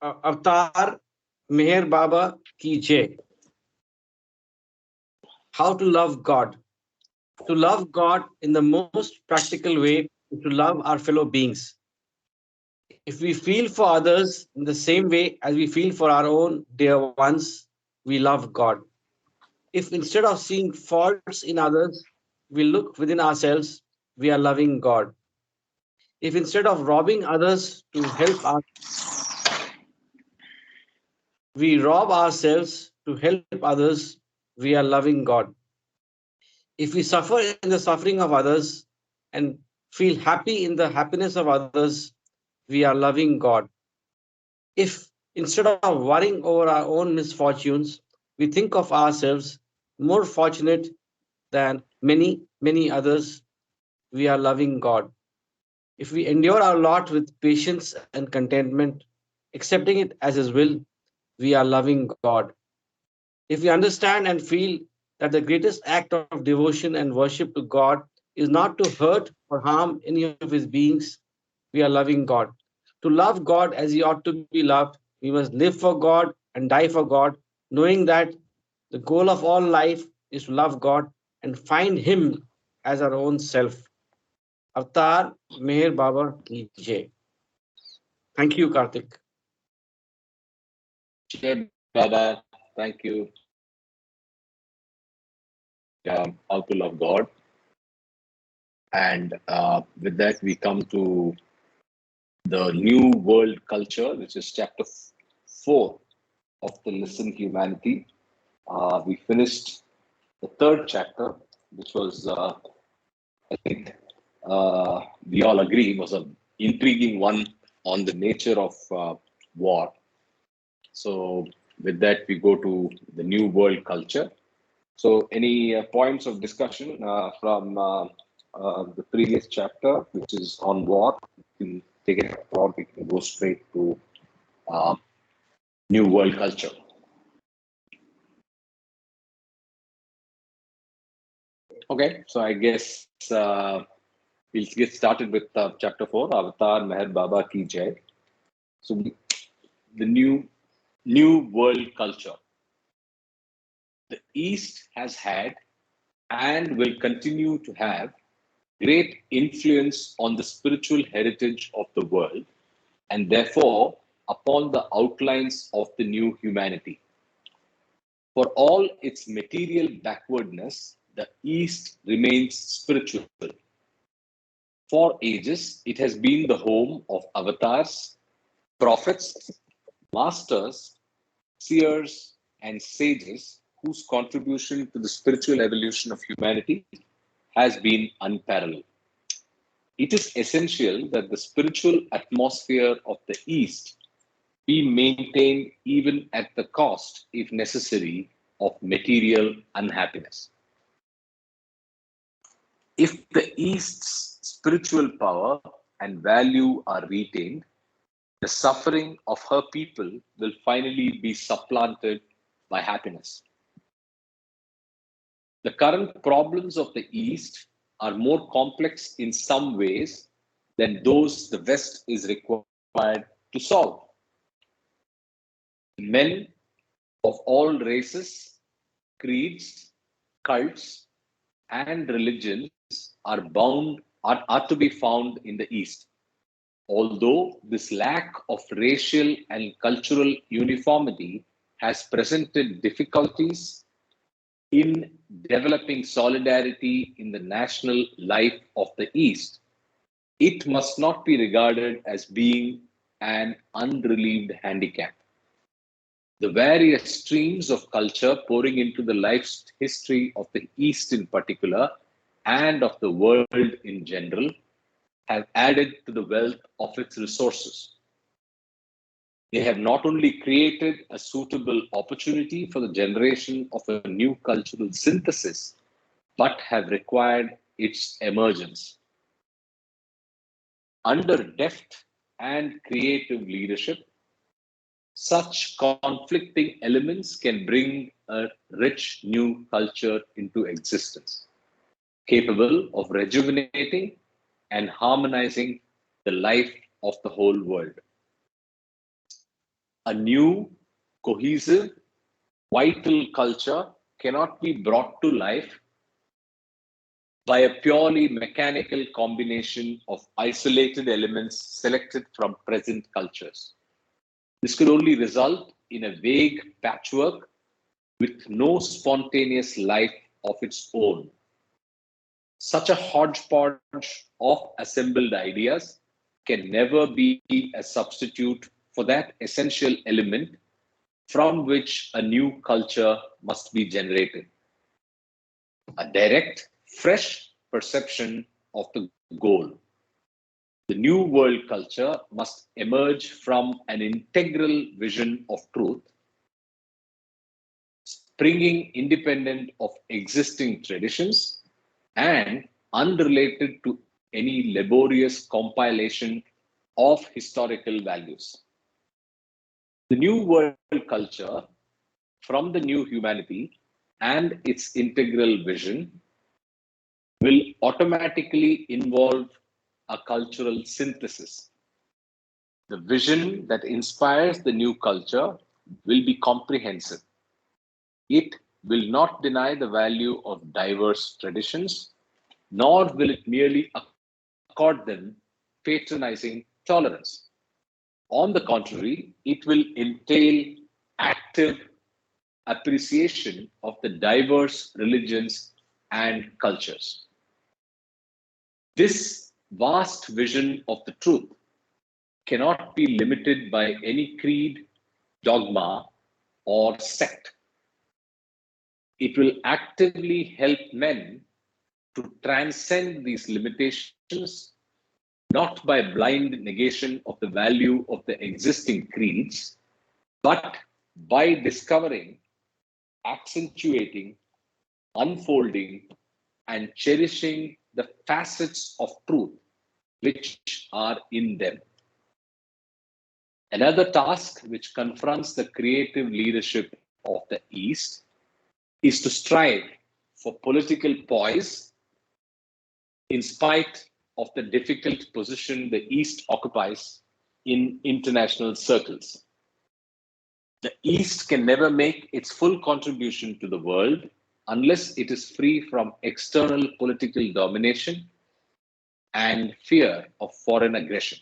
Avatar Meher Baba Ki Jai. How to love God. To love God in the most practical way is to love our fellow beings. If we feel for others in the same way as we feel for our own dear ones, we love God. If instead of seeing faults in others, we look within ourselves, we are loving God. If instead of robbing others to help us, we rob ourselves to help others, we are loving God. If we suffer in the suffering of others and feel happy in the happiness of others, we are loving God. If instead of worrying over our own misfortunes, we think of ourselves more fortunate than many others, we are loving God. If we endure our lot with patience and contentment, accepting it as His will, we are loving God. If we understand and feel that the greatest act of devotion and worship to God is not to hurt or harm any of His beings, we are loving God. To love God as He ought to be loved, we must live for God and die for God, knowing that the goal of all life is to love God and find Him as our own self. Avatar Meher Baba Ki Jai. Thank you, Karthik. Jai Baba, thank you. How to love God. And with that, we come to the New World Culture, which is chapter 4 of the Listen Humanity. We finished the third chapter, which was, I think, we all agree, was an intriguing one on the nature of war. So, with that, we go to the New World Culture. So, any points of discussion from the previous chapter, which is on war? We can take it or we can go straight to uh, New World Culture. Okay, so I guess we'll get started with chapter 4, Avatar Meher Baba Ki Jai. So, the new world culture. The East has had and will continue to have great influence on the spiritual heritage of the world and therefore upon the outlines of the new humanity. For all its material backwardness, the East remains spiritual. For ages, it has been the home of avatars, prophets, masters, seers, and sages whose contribution to the spiritual evolution of humanity has been unparalleled. It is essential that the spiritual atmosphere of the East be maintained even at the cost, if necessary, of material unhappiness. If the East's spiritual power and value are retained, the suffering of her people will finally be supplanted by happiness. The current problems of the East are more complex in some ways than those the West is required to solve. Men of all races, creeds, cults, and religions are to be found in the East. Although this lack of racial and cultural uniformity has presented difficulties in developing solidarity in the national life of the East, it must not be regarded as being an unrelieved handicap. The various streams of culture pouring into the life history of the East in particular and of the world in general have added to the wealth of its resources. They have not only created a suitable opportunity for the generation of a new cultural synthesis, but have required its emergence. Under deft and creative leadership, such conflicting elements can bring a rich new culture into existence, capable of rejuvenating and harmonizing the life of the whole world. A new, cohesive, vital culture cannot be brought to life by a purely mechanical combination of isolated elements selected from present cultures. This could only result in a vague patchwork with no spontaneous life of its own. Such a hodgepodge of assembled ideas can never be a substitute for that essential element from which a new culture must be generated. A direct, fresh perception of the goal. The new world culture must emerge from an integral vision of truth, springing independent of existing traditions and unrelated to any laborious compilation of historical values. The new world culture from the new humanity and its integral vision will automatically involve a cultural synthesis. The vision that inspires the new culture will be comprehensive. It will not deny the value of diverse traditions, nor will it merely accord them patronizing tolerance. On the contrary, it will entail active appreciation of the diverse religions and cultures. This vast vision of the truth cannot be limited by any creed, dogma, or sect. It will actively help men to transcend these limitations, not by blind negation of the value of the existing creeds, but by discovering, accentuating, unfolding, and cherishing the facets of truth which are in them. Another task which confronts the creative leadership of the East is to strive for political poise in spite of the difficult position the East occupies in international circles. The East can never make its full contribution to the world unless it is free from external political domination and fear of foreign aggression.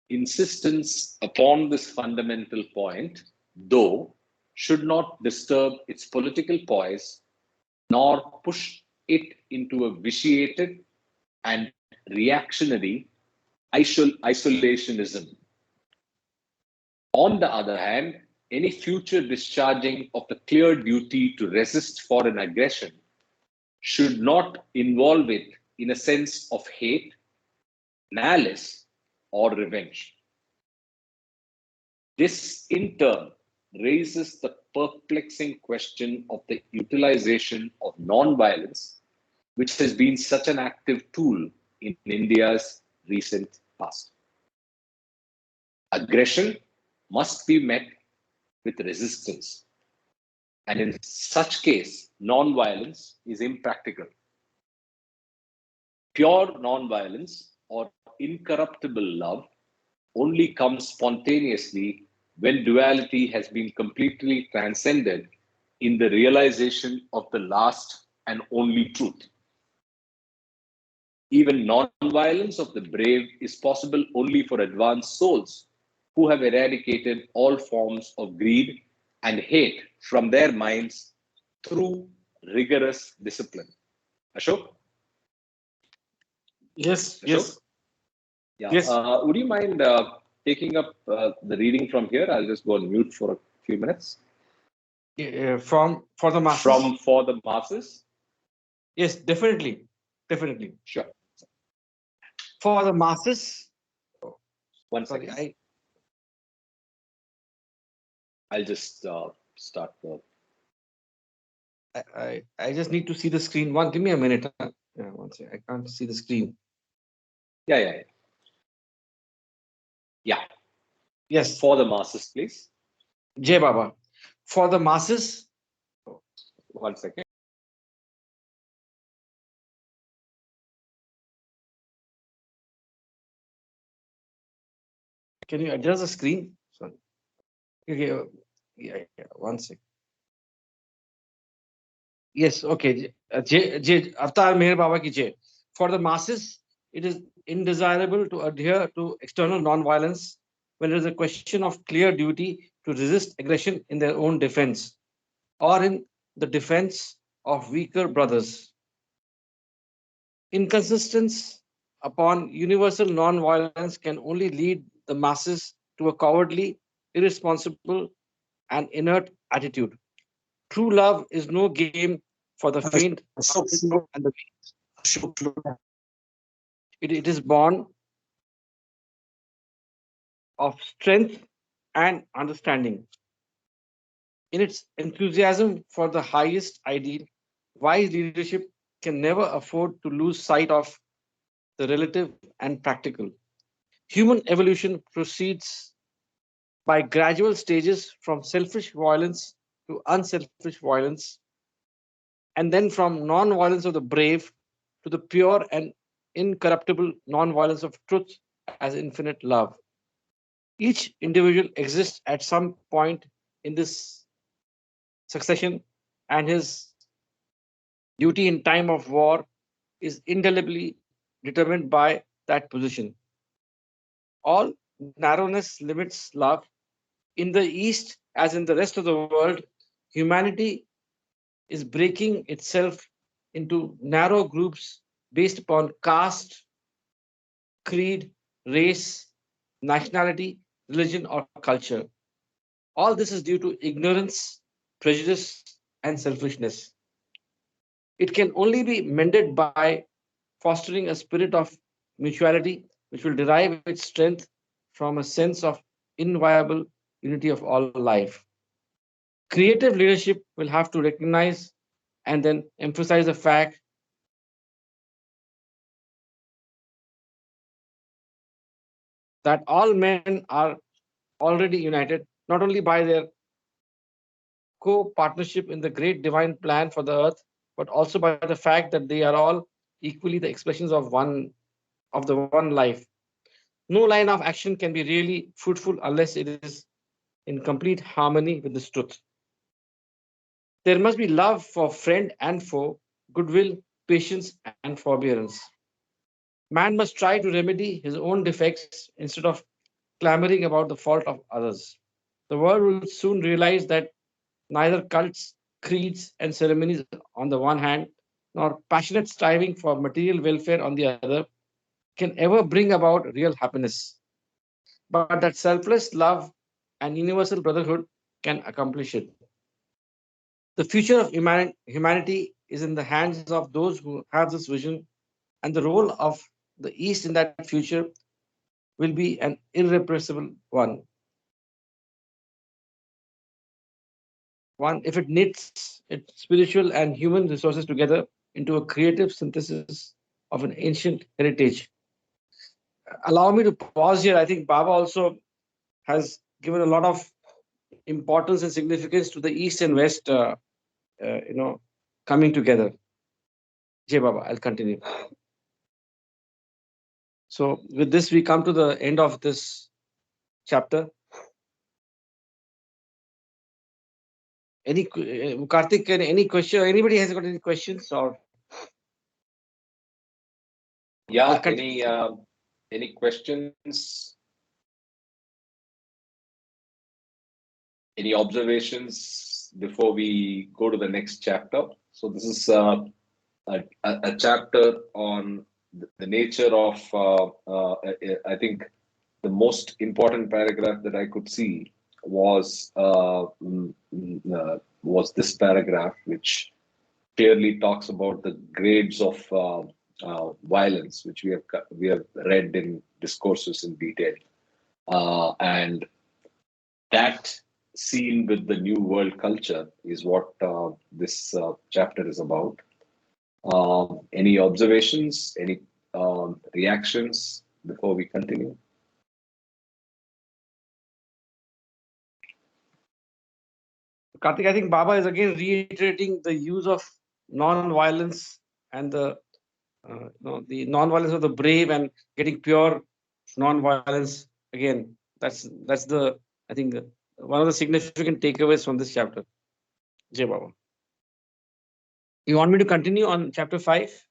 Insistence upon this fundamental point, though, should not disturb its political poise nor push it into a vitiated and reactionary isolationism. On the other hand, any future discharging of the clear duty to resist foreign aggression should not involve it in a sense of hate, malice, or revenge. This, in turn, raises the perplexing question of the utilization of non-violence, which has been such an active tool in India's recent past. Aggression must be met with resistance, and in such case, non-violence is impractical. Pure non-violence or incorruptible love only comes spontaneously when duality has been completely transcended in the realization of the last and only truth. Even non-violence of the brave is possible only for advanced souls who have eradicated all forms of greed and hate from their minds through rigorous discipline. Ashok? Yes, Ashok? yes, Yeah. yes. Would you mind taking up the reading from here? I'll just go on mute for a few minutes. From for the masses. From For the Masses? Yes, definitely, definitely. Sure. For the masses. Oh, One sorry, second. I'll just start the. I just need to see the screen. One, give me a minute. Huh? Yeah, one second. I can't see the screen. Yeah. Yes, For the Masses, please. Jay Baba. For the masses. 1 second. Can you adjust the screen? Sorry. Okay, yeah. One sec. Yes, okay. Avatar Meher Baba ki Jai. For the masses, it is indesirable to adhere to external non-violence when there is a question of clear duty to resist aggression in their own defense or in the defense of weaker brothers. Inconsistence upon universal non-violence can only lead the masses to a cowardly, irresponsible, and inert attitude. True love is no game for the faint Ashok, and the weak. Ashok, slow down. It is born of strength and understanding. In its enthusiasm for the highest ideal, wise leadership can never afford to lose sight of the relative and practical. Human evolution proceeds by gradual stages from selfish violence to unselfish violence, and then from non violence of the brave to the pure and incorruptible non violence of truth as infinite love. Each individual exists at some point in this succession, and his duty in time of war is indelibly determined by that position. All narrowness limits love. In the East, as in the rest of the world, humanity is breaking itself into narrow groups based upon caste, creed, race, nationality, religion, or culture. All this is due to ignorance, prejudice, and selfishness. It can only be mended by fostering a spirit of mutuality, which will derive its strength from a sense of inviolable unity of all life. Creative leadership will have to recognize and then emphasize the fact that all men are already united, not only by their co partnership in the great divine plan for the earth, but also by the fact that they are all equally the expressions of the one life. No line of action can be really fruitful unless it is in complete harmony with this truth. There must be love for friend and foe, goodwill, patience, and forbearance. Man must try to remedy his own defects instead of clamoring about the fault of others. The world will soon realize that neither cults, creeds, and ceremonies on the one hand, nor passionate striving for material welfare on the other, can ever bring about real happiness, but that selfless love and universal brotherhood can accomplish it. The future of humanity is in the hands of those who have this vision, and the role of the East in that future will be an irrepressible one. One, if it knits its spiritual and human resources together into a creative synthesis of an ancient heritage. Allow me to pause here. I think Baba also has given a lot of importance and significance to the East and West, coming together. Jay Baba, I'll continue. So, with this, we come to the end of this chapter. Karthik, any question? Anybody has got any questions? Or I'll Yeah, continue. any questions, any observations before we go to the next chapter? So this is a chapter on the nature of, I think, the most important paragraph that I could see was this paragraph, which clearly talks about the grades of violence, which we have read in discourses in detail, and that seen with the new world culture is what this chapter is about. Any observations, any reactions before we continue? Karthik, I think Baba is again reiterating the use of non-violence and the non-violence of the brave and getting pure non-violence. Again, that's the I think one of the significant takeaways from this chapter. Jay Baba. You want me to continue on chapter 5?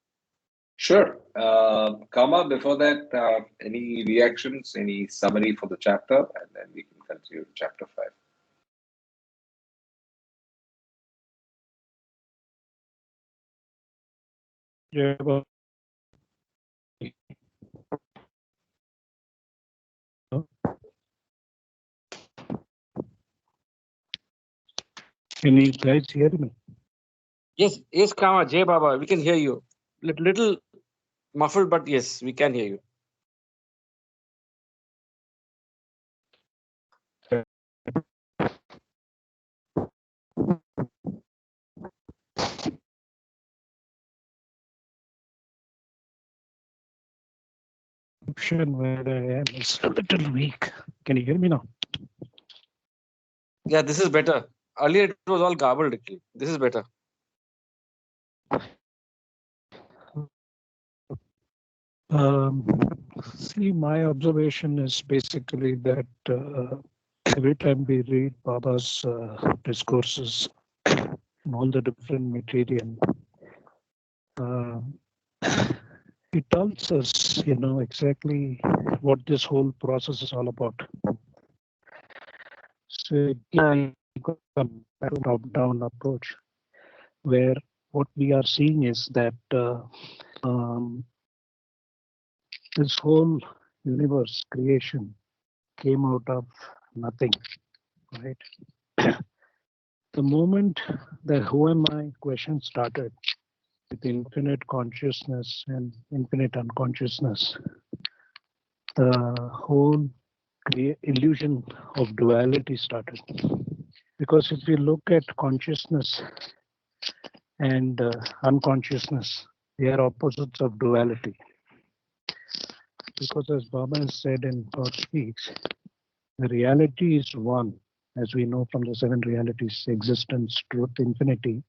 Sure. Kama, before that, any reactions, any summary for the chapter, and then we can continue to chapter 5. Yeah, well, can you guys hear me? Yes, yes, Kama, Jay Baba, we can hear you. Little muffled, but yes, we can hear you. Option where I am is a little weak. Can you hear me now? Yeah, this is better. Earlier it was all garbled. Actually. This is better. See, my observation is basically that every time we read Baba's discourses and all the different material, uh, it tells us, exactly what this whole process is all about. So, top-down approach, where what we are seeing is that this whole universe creation came out of nothing, right? The moment the who am I question started with infinite consciousness and infinite unconsciousness, the whole illusion of duality started. Because if you look at consciousness and unconsciousness, they are opposites of duality. Because as Baba has said in God Speaks, the reality is one, as we know from the seven realities, existence, truth, infinity,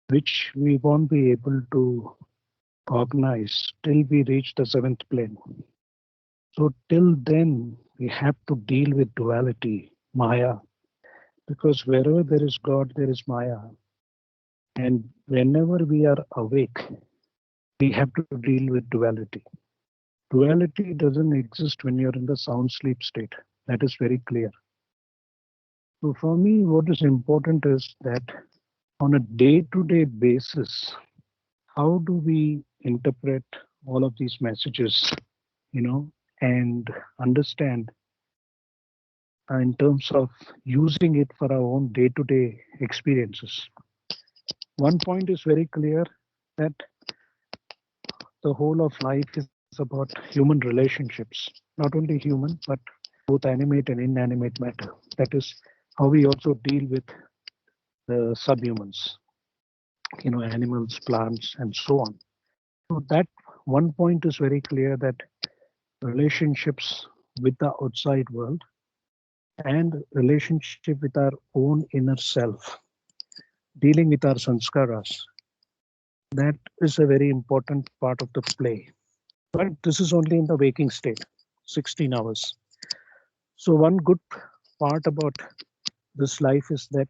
which we won't be able to cognize till we reach the seventh plane. So till then, we have to deal with duality, Maya, because wherever there is God, there is Maya. And whenever we are awake, we have to deal with duality. Duality doesn't exist when you're in the sound sleep state. That is very clear. So for me, what is important is that on a day-to-day basis, how do we interpret all of these messages, and understand in terms of using it for our own day-to-day experiences. One point is very clear, that the whole of life is about human relationships, not only human, but both animate and inanimate matter. That is how we also deal with the subhumans, animals, plants, and so on. So that one point is very clear, that relationships with the outside world and relationship with our own inner self, dealing with our sanskaras, that is a very important part of the play. But this is only in the waking state, 16 hours. So one good part about this life is that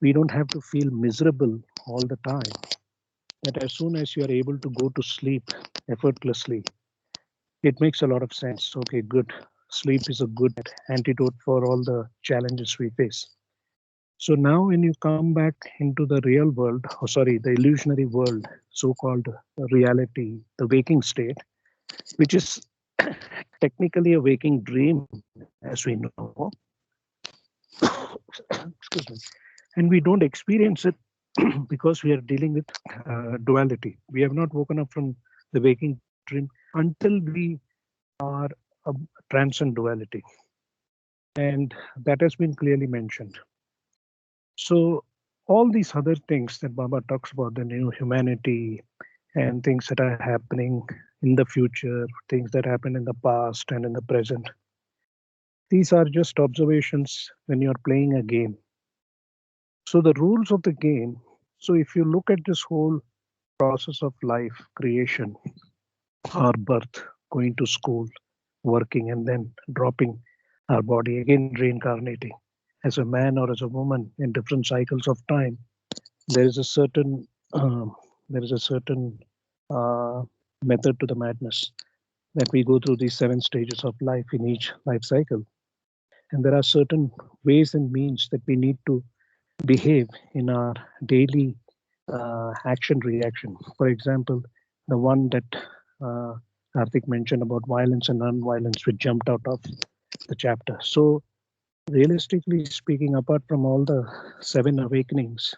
we don't have to feel miserable all the time. That as soon as you are able to go to sleep effortlessly, it makes a lot of sense. Okay, good. Sleep is a good antidote for all the challenges we face. So now when you come back into the real world, the illusionary world, so-called reality, the waking state, which is technically a waking dream, as we know, excuse me, and we don't experience it because we are dealing with duality. We have not woken up from the waking dream until we are transcend duality. And that has been clearly mentioned. So all these other things that Baba talks about, the new humanity and things that are happening in the future, things that happen in the past and in the present, these are just observations when you're playing a game. So the rules of the game, so if you look at this whole process of life, creation, our birth, going to school, working, and then dropping our body, again reincarnating, as a man or as a woman in different cycles of time, there is a certain there is a certain method to the madness, that we go through these 7 stages of life in each life cycle. And there are certain ways and means that we need to behave in our daily action reaction. For example, the one that Karthik mentioned about violence and non-violence, which jumped out of the chapter. So realistically speaking, apart from all the 7 awakenings,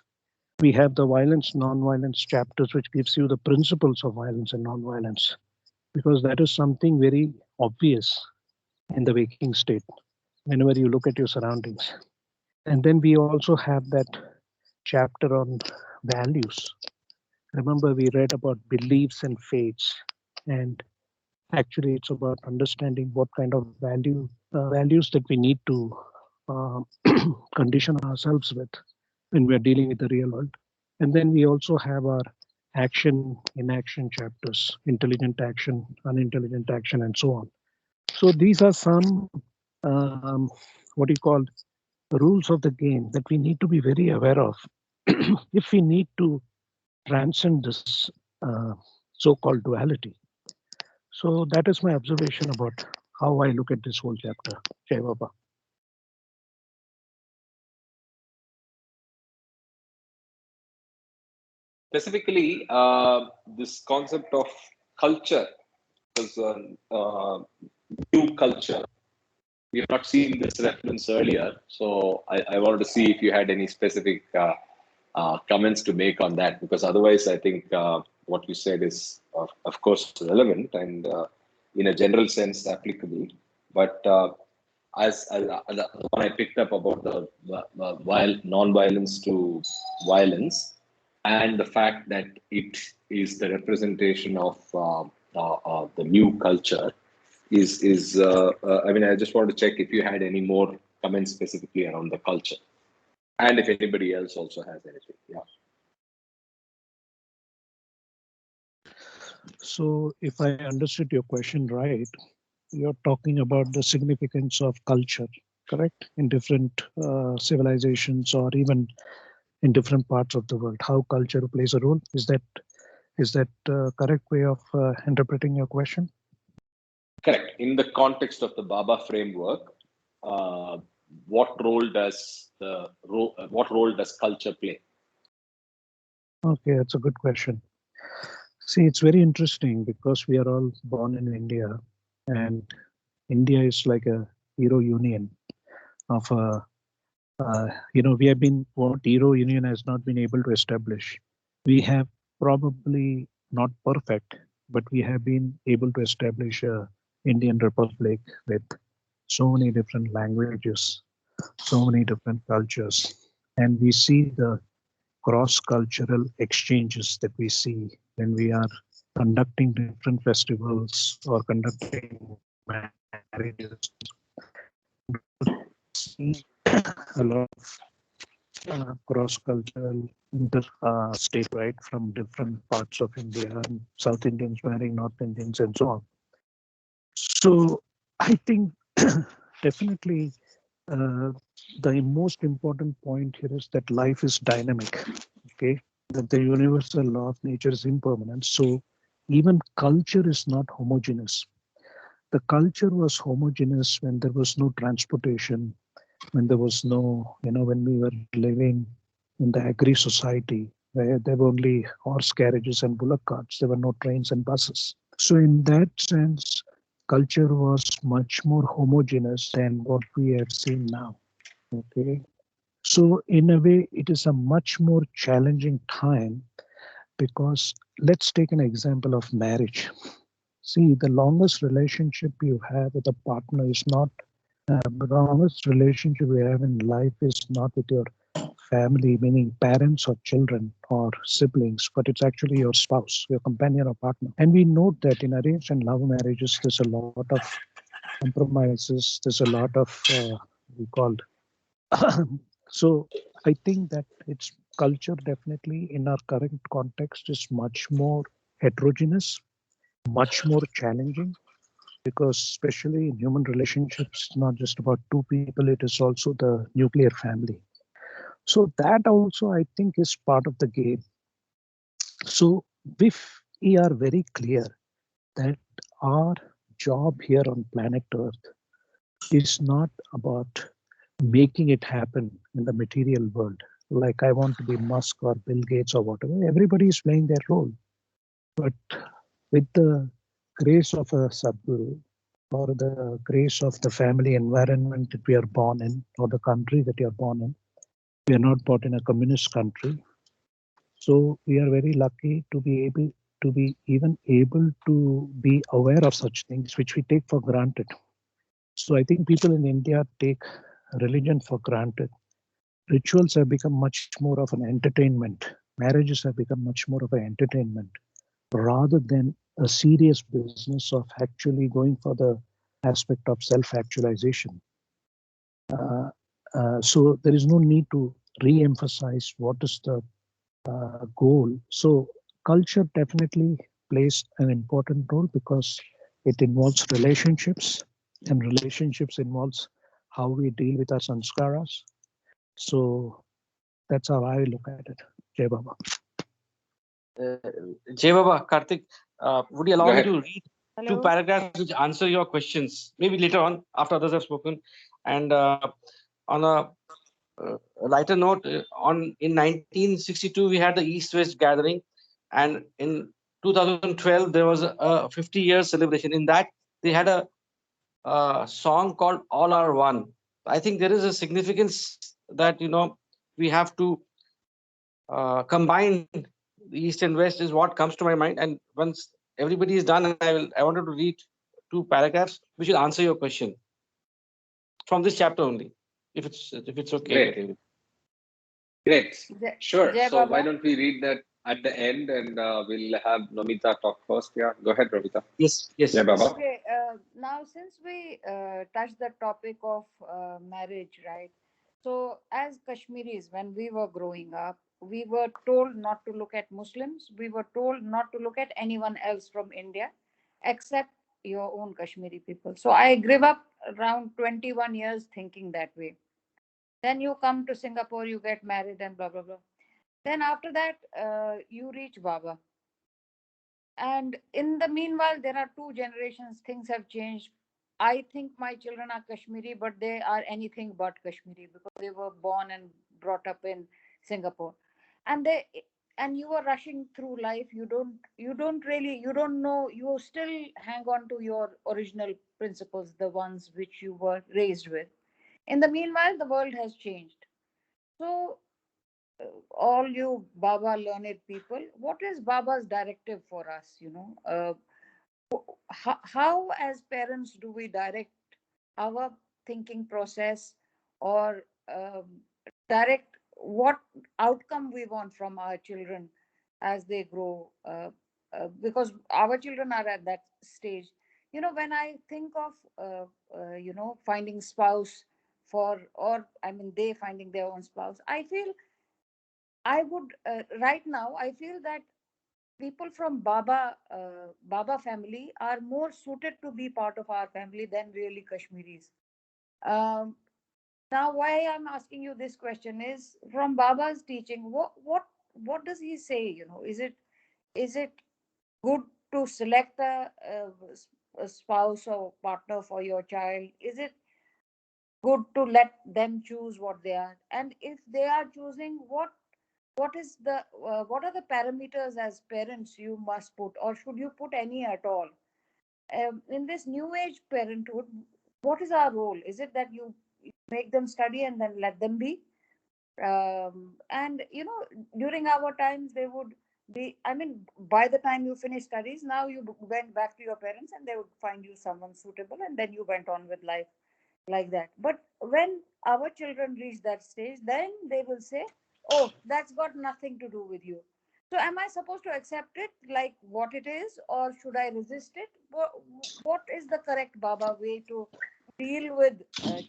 we have the violence, non-violence chapters, which gives you the principles of violence and non-violence, because that is something very obvious in the waking state whenever you look at your surroundings. And then we also have that chapter on values. Remember, we read about beliefs and faiths, and actually it's about understanding what kind of values that we need to uh, condition ourselves with when we are dealing with the real world. And then we also have our action, inaction chapters, intelligent action, unintelligent action, and so on. So these are some what do you call rules of the game that we need to be very aware of if we need to transcend this so-called duality. So that is my observation about how I look at this whole chapter. Jai Baba. Specifically, this concept of culture, because new culture, we have not seen this reference earlier. So I wanted to see if you had any specific comments to make on that, because otherwise I think what you said is, of course, relevant and in a general sense applicable. But as the one I picked up about the non-violence to violence, and the fact that it is the representation of the new culture I mean, I just wanted to check if you had any more comments specifically around the culture, and if anybody else also has anything. Yeah. So if I understood your question right, you're talking about the significance of culture, correct? In different civilizations or even in different parts of the world, how culture plays a role. Is that correct way of interpreting your question? Correct. In the context of the Baba framework, uh, what role does culture play? Okay, that's a good question. See, it's very interesting because we are all born in India, and India is like a hero union of a, we have been what hero union has not been able to establish. We have probably not perfect, but we have been able to establish a Indian Republic with so many different languages, so many different cultures, and we see the cross-cultural exchanges that we see when we are conducting different festivals or conducting marriages. See a lot of cross-cultural inter-state, right, from different parts of India, and South Indians marrying North Indians and so on. So I think definitely uh, the most important point here is that life is dynamic, okay? That the universal law of nature is impermanent. So even culture is not homogeneous. The culture was homogeneous when there was no transportation, when there was no, when we were living in the agri society, where there were only horse carriages and bullock carts, there were no trains and buses. So in that sense, culture was much more homogeneous than what we have seen now. Okay. So in a way, it is a much more challenging time because let's take an example of marriage. See, the longest relationship you have with a partner is not the longest relationship you have in life is not with your family, meaning parents or children or siblings, but it's actually your spouse, your companion or partner. And we note that in arranged and love marriages, there's a lot of compromises, there's a lot of we called. So I think that it's culture definitely in our current context is much more heterogeneous, much more challenging because especially in human relationships, not just about two people, it is also the nuclear family. So that also, I think, is part of the game. So if we are very clear that our job here on planet Earth is not about making it happen in the material world, like I want to be Musk or Bill Gates or whatever, everybody is playing their role. But with the grace of a Sadguru or the grace of the family environment that we are born in, or the country that you are born in, we are not born in a communist country. So we are very lucky to be even able to be aware of such things which we take for granted. So I think people in India take religion for granted. Rituals have become much more of an entertainment. Marriages have become much more of an entertainment rather than a serious business of actually going for the aspect of self-actualization. So there is no need to re-emphasize what is the goal. So culture definitely plays an important role because it involves relationships, and relationships involves how we deal with our sanskaras. So that's how I look at it. Jai Baba. Jay Baba, Karthik, would you allow Go me ahead. to read two Hello. paragraphs which answer your questions? Maybe later on, after others have spoken. And on a lighter note, in 1962 we had the East-West gathering, and in 2012 there was a 50-year celebration. In that they had a song called "All Are One." I think there is a significance that we have to combine the East and West is what comes to my mind. And once everybody is done, I wanted to read two paragraphs which will answer your question from this chapter only, if it's okay with Great. you. Great. Sure. Jai So why Baba. don't we read that at the end, and we'll have Nomita talk first. Yeah. Go ahead, Nomita. Yes, Yeah, yes. Baba. Okay, now since we touched the topic of marriage, right? So, as Kashmiris, when we were growing up, we were told not to look at Muslims. We were told not to look at anyone else from India except your own Kashmiri people. So, I grew up around 21 years thinking that way. Then you come to Singapore, you get married, and blah, blah, blah. Then, after that, you reach Baba. And in the meanwhile, there are two generations, things have changed. I think my children are Kashmiri, but they are anything but Kashmiri because they were born and brought up in Singapore. And they and you are rushing through life. You don't know, you still hang on to your original principles, the ones which you were raised with. In the meanwhile, the world has changed. So all you Baba learned people, what is Baba's directive for us? How as parents do we direct our thinking process, or direct what outcome we want from our children as they grow, because our children are at that stage. When I think of finding spouse, for or I mean they finding their own spouse, I feel I would right now I feel that people from Baba family are more suited to be part of our family than really Kashmiris. Um, Now, why I'm asking you this question is from Baba's teaching. What does he say? Is it good to select a spouse or partner for your child? Is it good to let them choose what they are? And if they are choosing, what are the parameters as parents you must put, or should you put any at all? In this new age parenthood, what is our role? Is it that you make them study and then let them be? And during our times, they would be, I mean, by the time you finish studies, now you went back to your parents and they would find you someone suitable, and then you went on with life like that. But when our children reach that stage, then they will say, oh, that's got nothing to do with you. So am I supposed to accept it like what it is, or should I resist it? What is the correct Baba way to deal with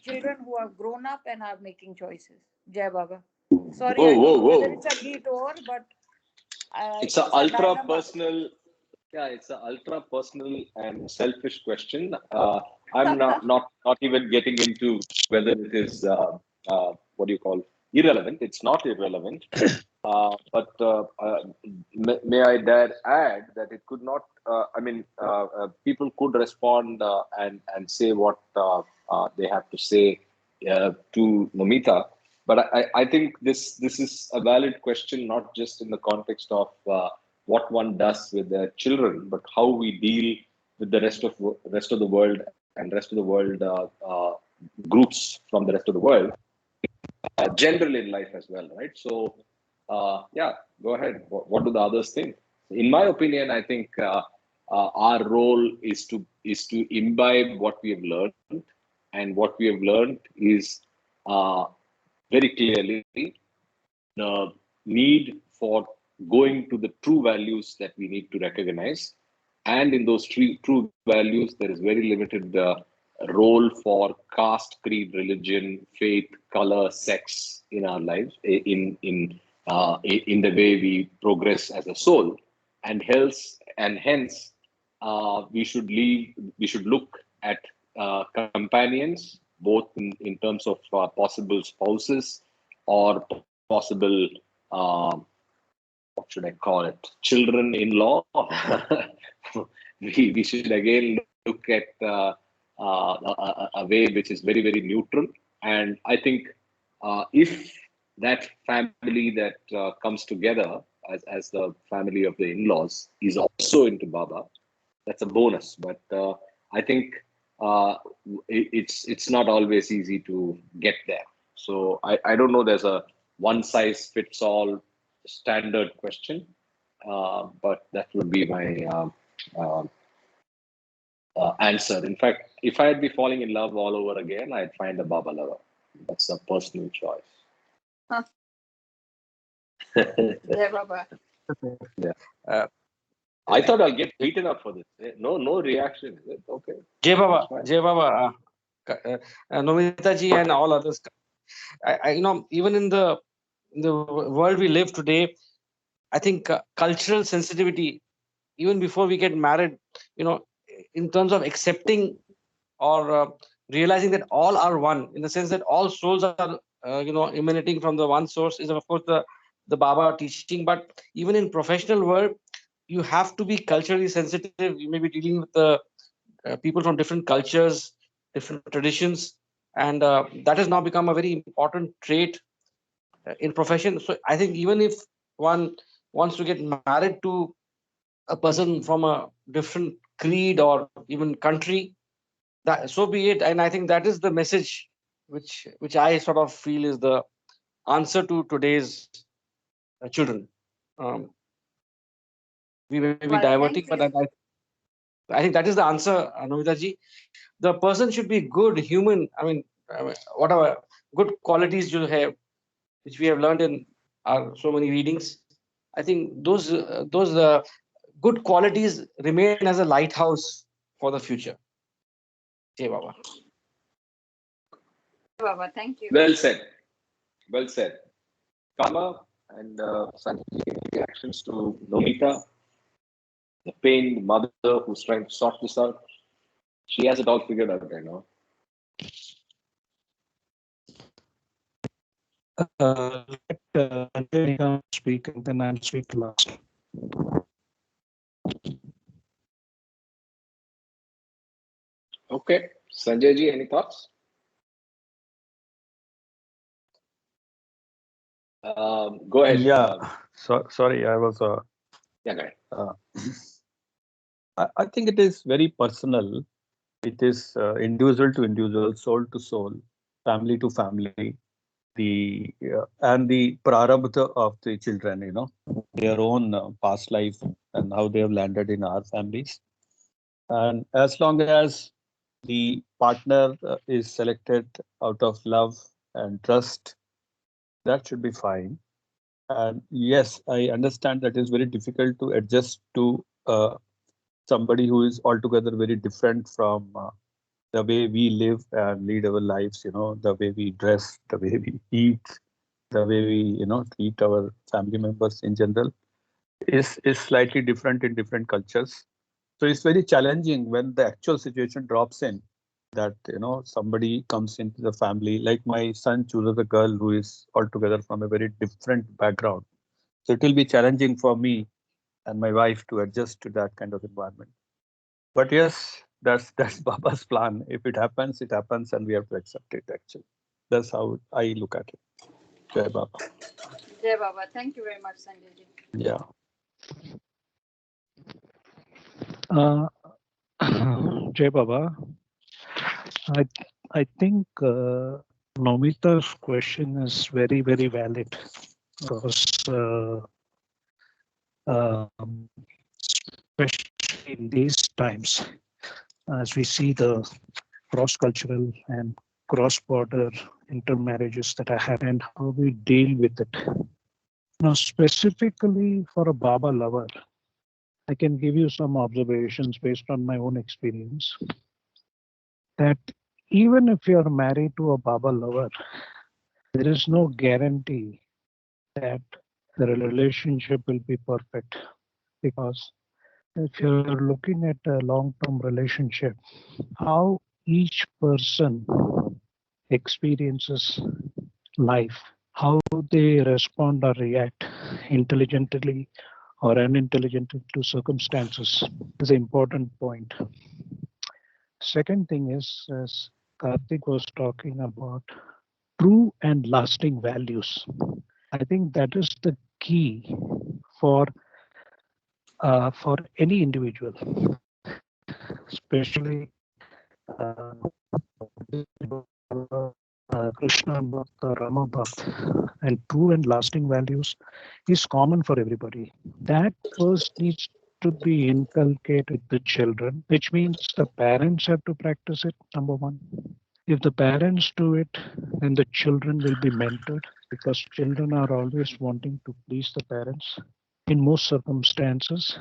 children who have grown up and are making choices? Jai Baba. Sorry, Whoa, I don't whoa, know whether whoa. it's a detour, but It's a it's a ultra dilemma. personal. Yeah, it's an ultra personal and selfish question. I'm not even getting into whether it is what do you call irrelevant. It's not irrelevant, but may I dare add that it could not. I mean, people could respond and say what they have to say to Nomita. But I think this is a valid question, not just in the context of what one does with their children, but how we deal with the rest of the world and rest of the world groups from the rest of the world, generally in life as well, right? So, yeah, go ahead. What do the others think? In my opinion, I think our role is to imbibe what we have learned, and what we have learned is uh, very clearly the need for going to the true values that we need to recognize. And in those true values, there is very limited role for caste, creed, religion, faith, color, sex in our lives, in the way we progress as a soul. And hence, we should look at companions, both in terms of possible spouses or possible, uh, what should I call it, children-in-law. We should again look at a way which is very, very neutral. And I think if that family that comes together as the family of the in-laws is also into Baba, that's a bonus. But I think uh, it's not always easy to get there. So I don't know. There's a one size fits all standard question, but that would be my uh, answer. In fact, if I'd be falling in love all over again, I'd find a Baba lover. That's a personal choice. Huh. Yeah, Baba. Yeah. Uh, I thought I'll get beaten up for this. No reaction. Is it? Okay. Jai Baba, That's fine. Jai Baba, Nomita ji and all others. Even in the world we live today, I think cultural sensitivity, even before we get married, you know, in terms of accepting or realizing that all are one, in the sense that all souls are, emanating from the one source, is of course the Baba teaching. But even in professional world, you have to be culturally sensitive. You may be dealing with the people from different cultures, different traditions, and that has now become a very important trait in profession. So I think even if one wants to get married to a person from a different creed or even country, that so be it. And I think that is the message which I sort of feel is the answer to today's children. Um, we may be Well, diverting, thank but you. I think that is the answer, Anuita ji. The person should be good human. I mean, whatever good qualities you have, which we have learned in our so many readings. I think those good qualities remain as a lighthouse for the future. Jai Baba. Baba, thank you. Well said. Well said. Kama and Sanjay, reactions to Nomita, the pained mother who's trying to sort this out. She has it all figured out, I know. Let Anjali speak and then I'll speak last. Okay. Sanjay ji, any thoughts? Go ahead. Yeah, sorry, I was. Yeah, go ahead. Uh, I think it is very personal. It is individual to individual, soul to soul, family to family. And the prarabdha of the children, their own past life and how they have landed in our families. And as long as the partner is selected out of love and trust, that should be fine. And yes, I understand that it's very difficult to adjust to somebody who is altogether very different from the way we live and lead our lives, the way we dress, the way we eat, the way we, treat our family members in general is slightly different in different cultures. So it's very challenging when the actual situation drops in, that somebody comes into the family. Like my son chooses a girl who is altogether from a very different background. So it will be challenging for me and my wife to adjust to that kind of environment. But yes, that's Baba's plan. If it happens, and we have to accept it. Actually, that's how I look at it. Jai Baba. Jai Baba. Thank you very much, Sanjay ji. Yeah. Uh, Jay Baba, I I think Nomita's question is very, very valid because especially in these times, as we see the cross-cultural and cross-border intermarriages that are happening and how we deal with it. Now, specifically for a Baba lover, I can give you some observations based on my own experience that even if you're married to a Baba lover, there is no guarantee that the relationship will be perfect, because if you're looking at a long-term relationship, how each person experiences life, how they respond or react intelligently or unintelligently to circumstances is an important point. Second thing is, as Karthik was talking about, true and lasting values. I think that is the key for any individual, especially Krishna Bhakta, Rama Bhakta, and true and lasting values is common for everybody. That first needs to be inculcated with the children, which means the parents have to practice it, number one. If the parents do it, then the children will be mentored, because children are always wanting to please the parents. In most circumstances,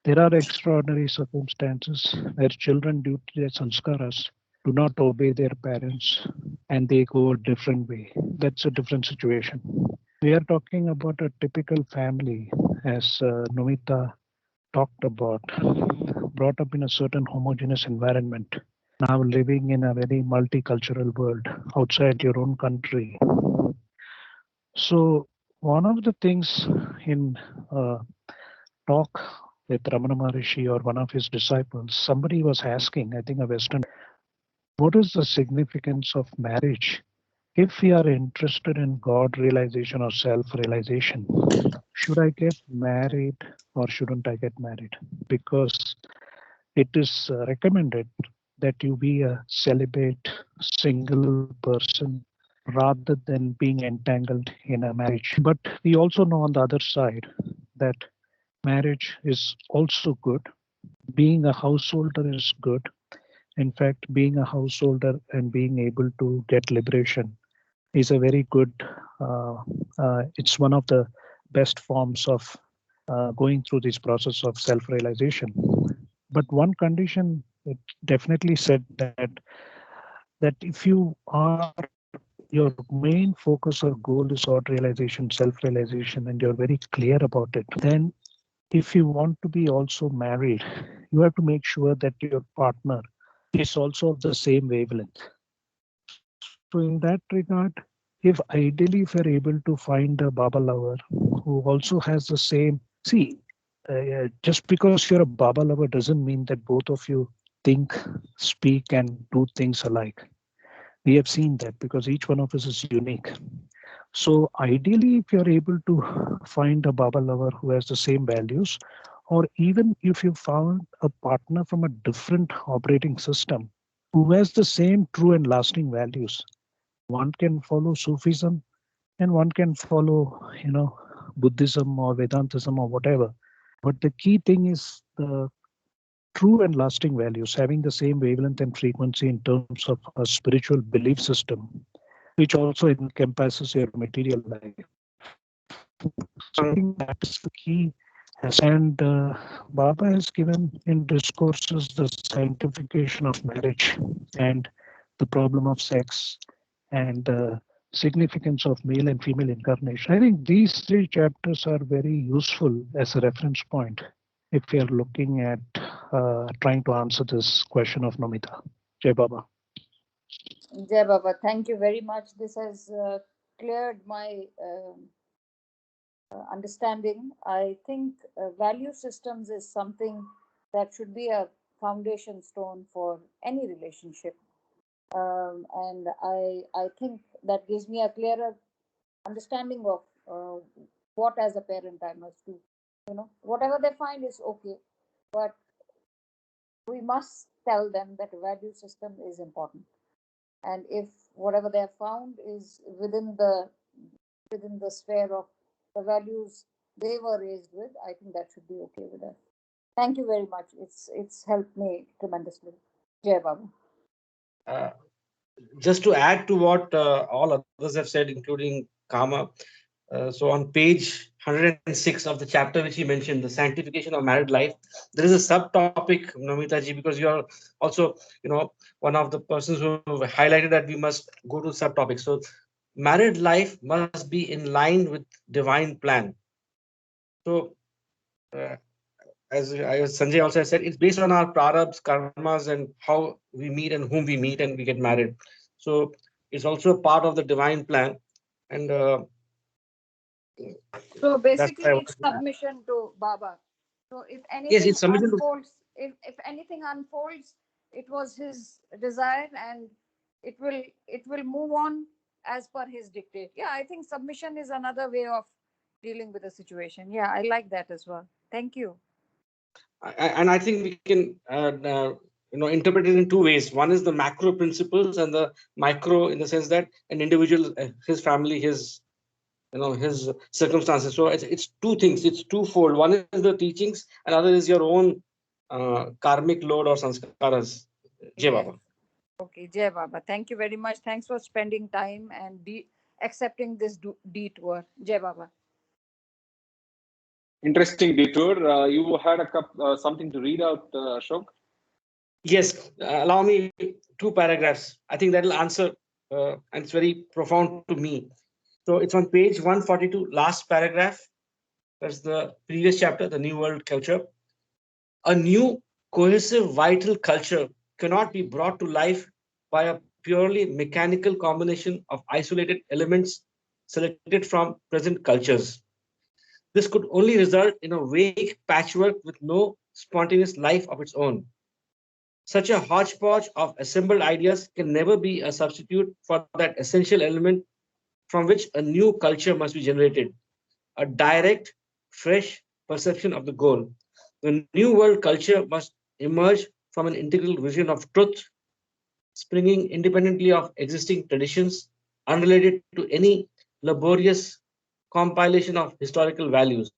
there are extraordinary circumstances where children, due to their sanskaras, do not obey their parents and they go a different way. That's a different situation. We are talking about a typical family, as Nomita talked about, brought up in a certain homogeneous environment, now living in a very multicultural world outside your own country. So one of the things in talk with Ramana Maharishi or one of his disciples, somebody was asking, I think a Western, what is the significance of marriage if we are interested in God realization or self realization? Should I get married or shouldn't I get married? Because it is recommended that you be a celibate single person rather than being entangled in a marriage. But we also know on the other side that marriage is also good. Being a householder is good. In fact, being a householder and being able to get liberation is a very good, it's one of the best forms of going through this process of self-realization. But one condition, it definitely said that if you are, your main focus or goal is God realization, self-realization, and you're very clear about it, then if you want to be also married, you have to make sure that your partner is also of the same wavelength. So in that regard, if ideally if you're able to find a Baba lover who also has the same, see, just because you're a Baba lover doesn't mean that both of you think, speak, and do things alike. We have seen that because each one of us is unique. So ideally, if you're able to find a Baba lover who has the same values, or even if you found a partner from a different operating system who has the same true and lasting values, one can follow Sufism and one can follow, Buddhism or Vedantism or whatever. But the key thing is the true and lasting values, having the same wavelength and frequency in terms of a spiritual belief system, which also encompasses your material life. So I think that is the key. And Baba has given in discourses the scientification of marriage and the problem of sex and the significance of male and female incarnation. I think these three chapters are very useful as a reference point if we are looking at trying to answer this question of Namita. Jai Baba. Jai Baba, thank you very much. This has cleared my understanding. I think value systems is something that should be a foundation stone for any relationship. And I think that gives me a clearer understanding of what as a parent I must do. Whatever they find is okay, but we must tell them that a value system is important. And if whatever they have found is within the sphere of the values they were raised with, I think that should be okay with us. Thank you very much. It's helped me tremendously. Jai Baba. Uh, just to add to what all others have said, including Kama, so on page 106 of the chapter which he mentioned, the sanctification of married life, there is a subtopic, Namita ji, because you are also, one of the persons who highlighted that we must go to subtopics. So married life must be in line with divine plan. So uh, as Sanjay also said, it's based on our prarabdhas, karmas, and how we meet and whom we meet and we get married. So it's also a part of the divine plan, and So that's basically, what I it's want to add. submission to Baba. So if Yes, anything it's submission to. unfolds, if anything unfolds, it was his desire, and it will move on as per his dictate. Yeah, I think submission is another way of dealing with the situation. Yeah, I like that as well. Thank you. And I think we can interpret it in two ways. One is the macro principles and the micro, in the sense that an individual, his family, his circumstances. So it's two things. It's twofold. One is the teachings, and other is your own karmic load or sanskaras. Jai Baba. Yes. Okay, Jai Baba. Thank you very much. Thanks for spending time and accepting this detour. Jai Baba. Interesting detour. You had something to read out, Ashok? Yes, allow me two paragraphs. I think that will answer, and it's very profound to me. So it's on page 142, last paragraph. That's the previous chapter, the New World Culture. A new, cohesive, vital culture cannot be brought to life by a purely mechanical combination of isolated elements selected from present cultures. This could only result in a vague patchwork with no spontaneous life of its own. Such a hodgepodge of assembled ideas can never be a substitute for that essential element from which a new culture must be generated, a direct, fresh perception of the goal. The new world culture must emerge from an integral vision of truth, springing independently of existing traditions, unrelated to any laborious compilation of historical values.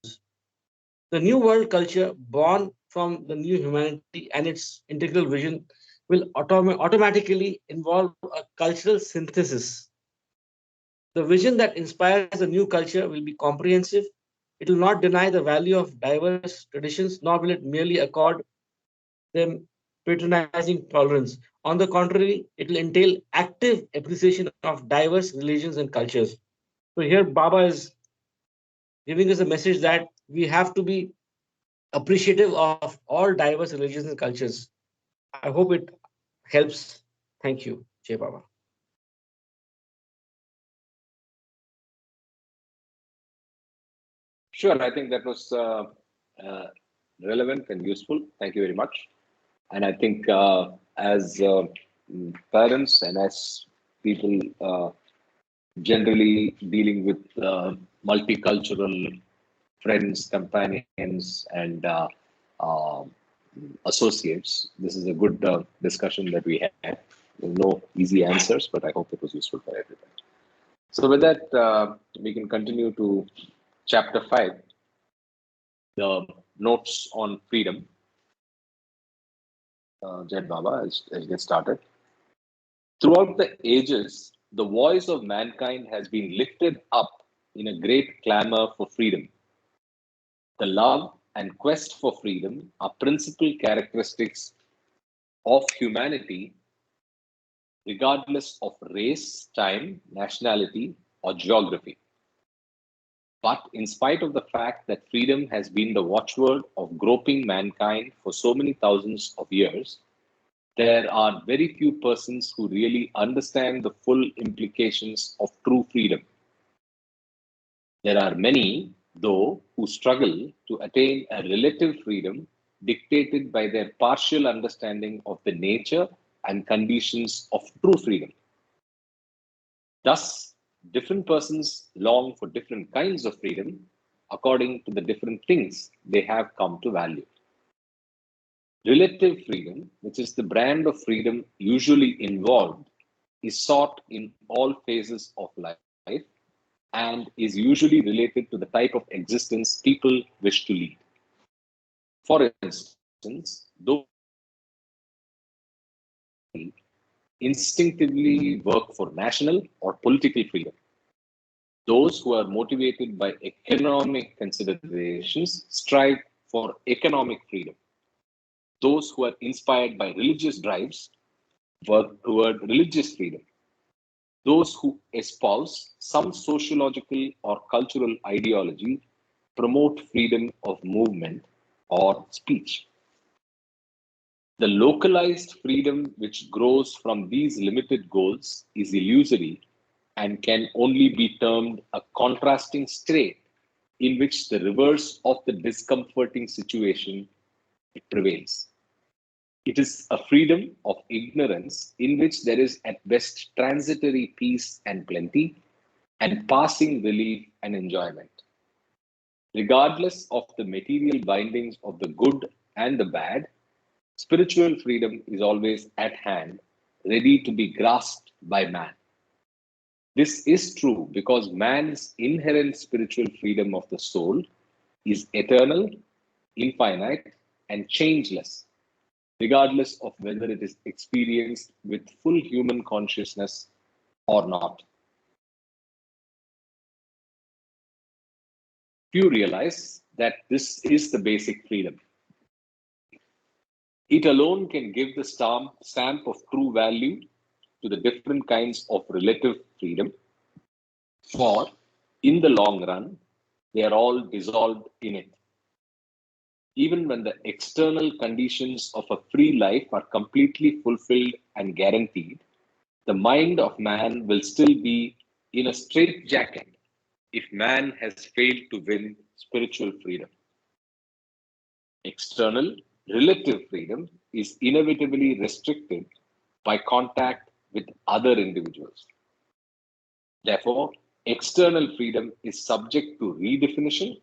The new world culture, born from the new humanity and its integral vision, will automatically involve a cultural synthesis. The vision that inspires a new culture will be comprehensive. It will not deny the value of diverse traditions, nor will it merely accord them patronizing tolerance. On the contrary, it will entail active appreciation of diverse religions and cultures. So here Baba is giving us a message that we have to be appreciative of all diverse religions and cultures. I hope it helps. Thank you, Jay Baba. Sure, I think that was uh, relevant and useful. Thank you very much. And I think as parents and as people generally dealing with multicultural friends, companions, and associates, this is a good discussion that we had. No easy answers, but I hope it was useful for everybody. So with that, we can continue to chapter 5, the notes on freedom. Jed Baba, as get started. Throughout the ages, the voice of mankind has been lifted up in a great clamor for freedom. The love and quest for freedom are principal characteristics of humanity, regardless of race, time, nationality, or geography. But in spite of the fact that freedom has been the watchword of groping mankind for so many thousands of years, there are very few persons who really understand the full implications of true freedom. There are many, though, who struggle to attain a relative freedom dictated by their partial understanding of the nature and conditions of true freedom. Thus, different persons long for different kinds of freedom according to the different things they have come to value. Relative freedom, which is the brand of freedom usually involved, is sought in all phases of life and is usually related to the type of existence people wish to lead. For instance, those instinctively work for national or political freedom. Those who are motivated by economic considerations strive for economic freedom. Those who are inspired by religious drives work toward religious freedom. Those who espouse some sociological or cultural ideology promote freedom of movement or speech. The localized freedom which grows from these limited goals is illusory and can only be termed a contrasting state in which the reverse of the discomforting situation prevails. It is a freedom of ignorance in which there is at best transitory peace and plenty and passing relief and enjoyment. Regardless of the material bindings of the good and the bad, spiritual freedom is always at hand, ready to be grasped by man. This is true because man's inherent spiritual freedom of the soul is eternal, infinite, and changeless, regardless of whether it is experienced with full human consciousness or not. Few realize that this is the basic freedom. It alone can give the stamp of true value to the different kinds of relative freedom, for in the long run, they are all dissolved in it. Even when the external conditions of a free life are completely fulfilled and guaranteed, the mind of man will still be in a straitjacket if man has failed to win spiritual freedom. External, relative freedom is inevitably restricted by contact with other individuals. Therefore, external freedom is subject to redefinition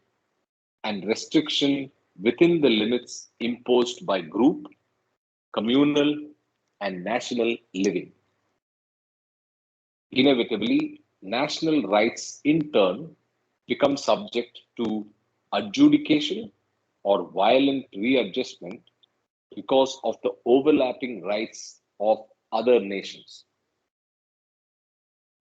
and restriction within the limits imposed by group, communal, and national living. Inevitably, national rights in turn become subject to adjudication or violent readjustment because of the overlapping rights of other nations.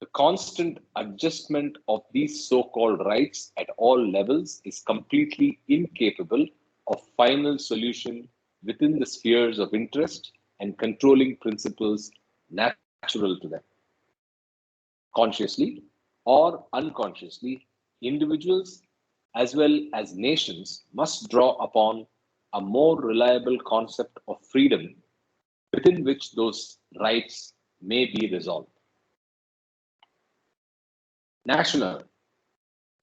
The constant adjustment of these so-called rights at all levels is completely incapable of final solution within the spheres of interest and controlling principles natural to them. Consciously or unconsciously, individuals as well as nations must draw upon a more reliable concept of freedom within which those rights may be resolved. National,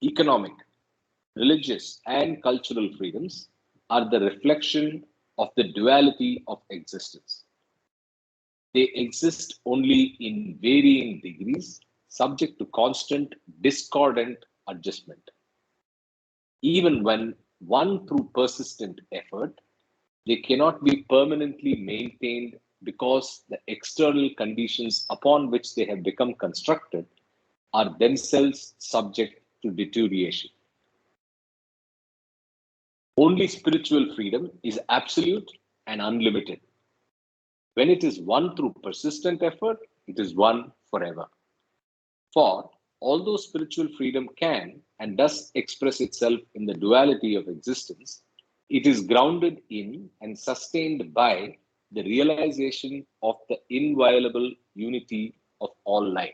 economic, religious, and cultural freedoms are the reflection of the duality of existence. They exist only in varying degrees, subject to constant discordant adjustment. Even when won through persistent effort, they cannot be permanently maintained because the external conditions upon which they have become constructed are themselves subject to deterioration. Only spiritual freedom is absolute and unlimited. When it is won through persistent effort, it is won forever. For although spiritual freedom can and does express itself in the duality of existence, it is grounded in and sustained by the realization of the inviolable unity of all life.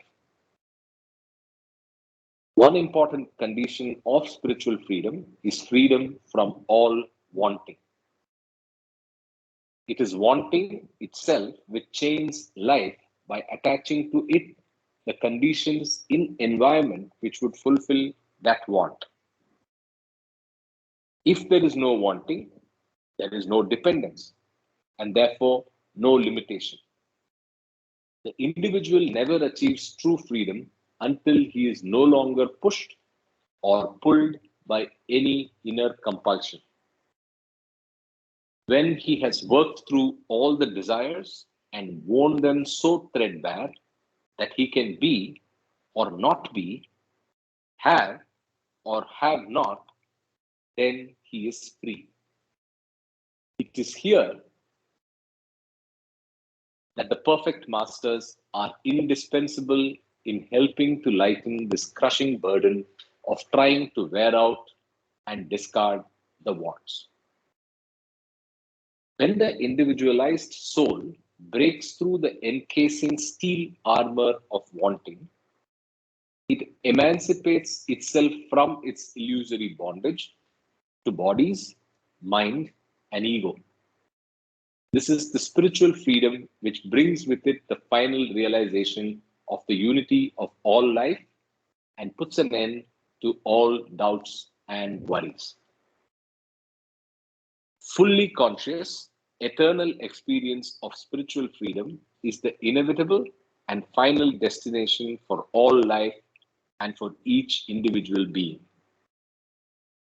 One important condition of spiritual freedom is freedom from all wanting. It is wanting itself which chains life by attaching to it the conditions in environment which would fulfill that want. If there is no wanting, there is no dependence and therefore no limitation. The individual never achieves true freedom until he is no longer pushed or pulled by any inner compulsion. When he has worked through all the desires and worn them so threadbare that he can be or not be, have or have not, then he is free. It is here that the perfect masters are indispensable in helping to lighten this crushing burden of trying to wear out and discard the wants. When the individualized soul breaks through the encasing steel armor of wanting, it emancipates itself from its illusory bondage to bodies, mind, and ego. This is the spiritual freedom which brings with it the final realization of the unity of all life and puts an end to all doubts and worries. Fully conscious, eternal experience of spiritual freedom is the inevitable and final destination for all life and for each individual being.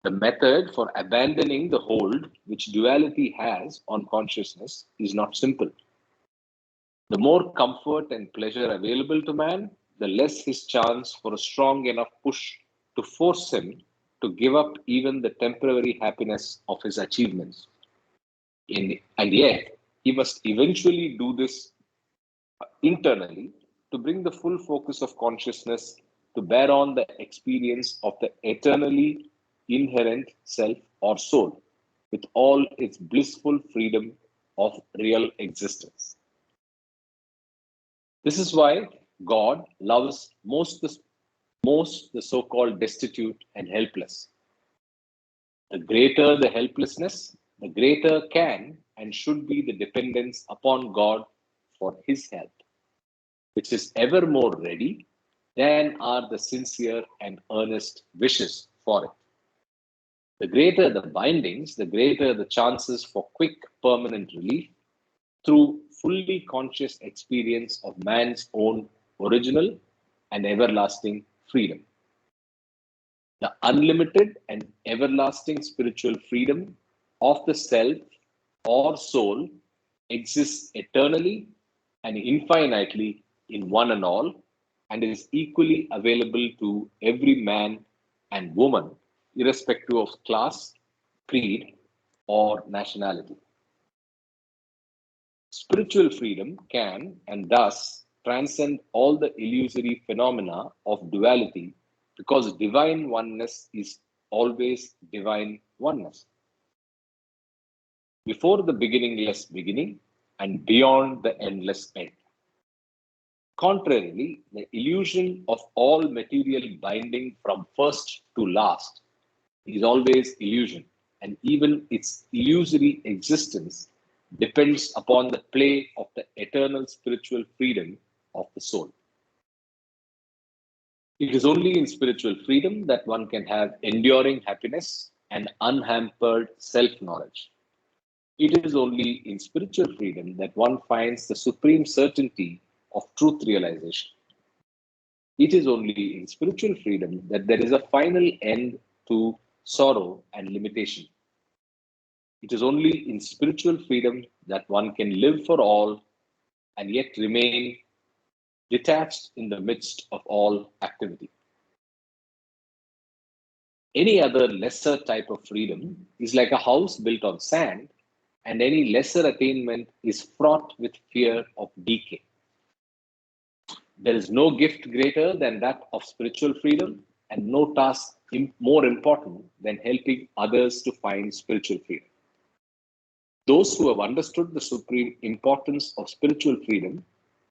The method for abandoning the hold which duality has on consciousness is not simple. The more comfort and pleasure available to man, the less his chance for a strong enough push to force him to give up even the temporary happiness of his achievements. And yet, he must eventually do this internally to bring the full focus of consciousness to bear on the experience of the eternally inherent self or soul with all its blissful freedom of real existence. This is why God loves most the so-called destitute and helpless. The greater the helplessness, the greater can and should be the dependence upon God for his help, which is ever more ready than are the sincere and earnest wishes for it. The greater the bindings, the greater the chances for quick, permanent relief through fully conscious experience of man's own original and everlasting freedom. The unlimited and everlasting spiritual freedom of the self or soul exists eternally and infinitely in one and all, and is equally available to every man and woman, irrespective of class, creed, or nationality. Spiritual freedom can and does transcend all the illusory phenomena of duality because divine oneness is always divine oneness. Before the beginningless beginning and beyond the endless end. Contrarily, the illusion of all material binding from first to last is always illusion, and even its illusory existence depends upon the play of the eternal spiritual freedom of the soul. It is only in spiritual freedom that one can have enduring happiness and unhampered self-knowledge. It is only in spiritual freedom that one finds the supreme certainty of truth realization. It is only in spiritual freedom that there is a final end to sorrow and limitation. It is only in spiritual freedom that one can live for all and yet remain detached in the midst of all activity. Any other lesser type of freedom is like a house built on sand, and any lesser attainment is fraught with fear of decay. There is no gift greater than that of spiritual freedom, and no task more important than helping others to find spiritual freedom. Those who have understood the supreme importance of spiritual freedom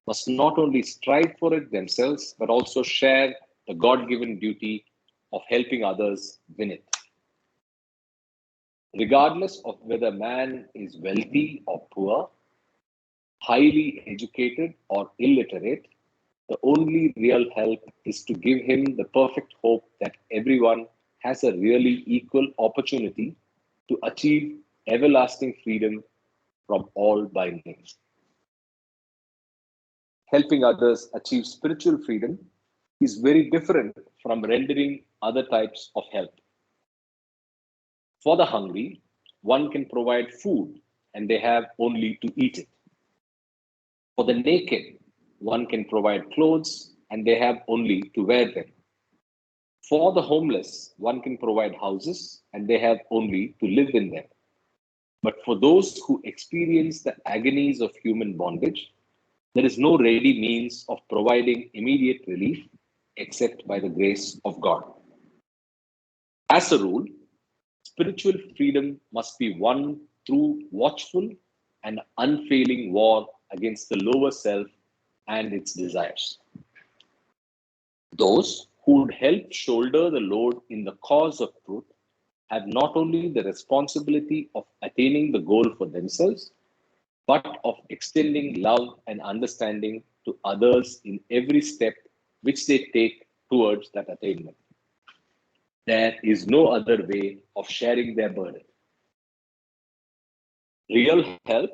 must not only strive for it themselves, but also share the God-given duty of helping others win it. Regardless of whether man is wealthy or poor, highly educated or illiterate, the only real help is to give him the perfect hope that everyone has a really equal opportunity to achieve everlasting freedom from all bindings. Helping others achieve spiritual freedom is very different from rendering other types of help. For the hungry, one can provide food and they have only to eat it. For the naked, one can provide clothes and they have only to wear them. For the homeless, one can provide houses and they have only to live in them. But for those who experience the agonies of human bondage, there is no ready means of providing immediate relief except by the grace of God. As a rule, spiritual freedom must be won through watchful and unfailing war against the lower self and its desires. Those who would help shoulder the load in the cause of truth have not only the responsibility of attaining the goal for themselves, but of extending love and understanding to others in every step which they take towards that attainment. There is no other way of sharing their burden. Real help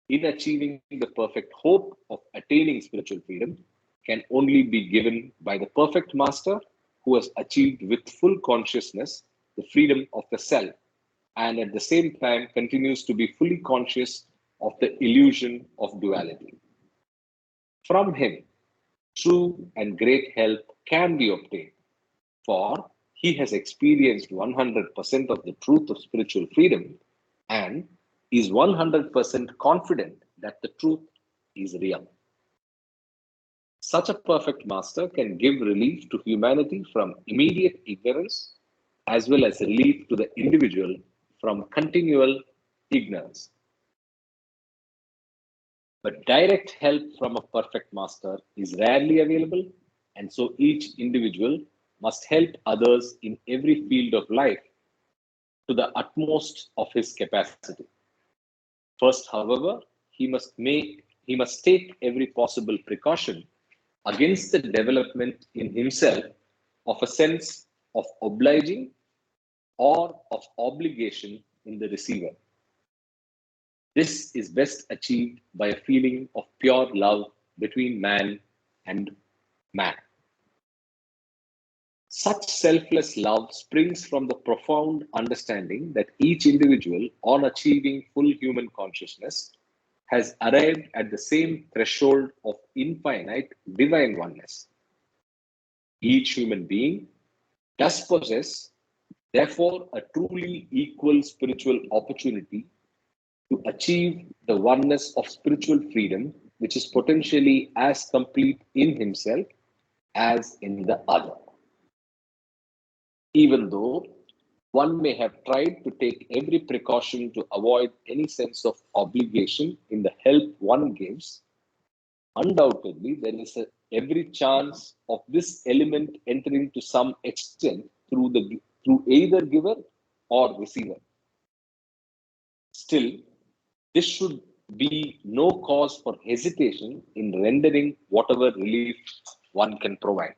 in achieving the perfect hope of attaining spiritual freedom can only be given by the perfect master who has achieved with full consciousness the freedom of the self and at the same time continues to be fully conscious of the illusion of duality. From him, true and great help can be obtained, for he has experienced 100% of the truth of spiritual freedom and is 100% confident that the truth is real. Such a perfect master can give relief to humanity from immediate ignorance as well as relief to the individual from continual ignorance. But direct help from a perfect master is rarely available, and so each individual must help others in every field of life to the utmost of his capacity. First, however, he must take every possible precaution against the development in himself of a sense of obliging or of obligation in the receiver. This is best achieved by a feeling of pure love between man and man. Such selfless love springs from the profound understanding that each individual, on achieving full human consciousness, has arrived at the same threshold of infinite divine oneness. Each human being does possess, therefore, a truly equal spiritual opportunity to achieve the oneness of spiritual freedom, which is potentially as complete in himself as in the other. Even though one may have tried to take every precaution to avoid any sense of obligation in the help one gives, undoubtedly there is every chance of this element entering to some extent through either giver or receiver. Still, this should be no cause for hesitation in rendering whatever relief one can provide.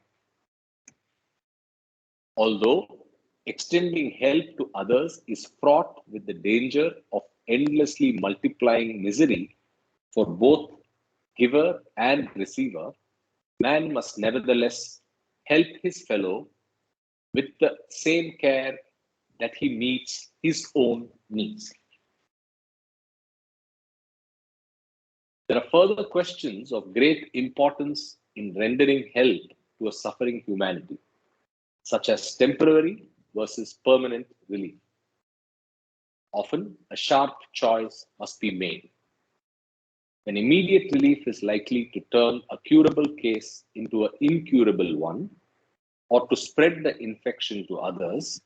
Although extending help to others is fraught with the danger of endlessly multiplying misery for both giver and receiver, man must nevertheless help his fellow with the same care that he meets his own needs. There are further questions of great importance in rendering help to a suffering humanity, such as temporary versus permanent relief. Often, a sharp choice must be made. When immediate relief is likely to turn a curable case into an incurable one, or to spread the infection to others,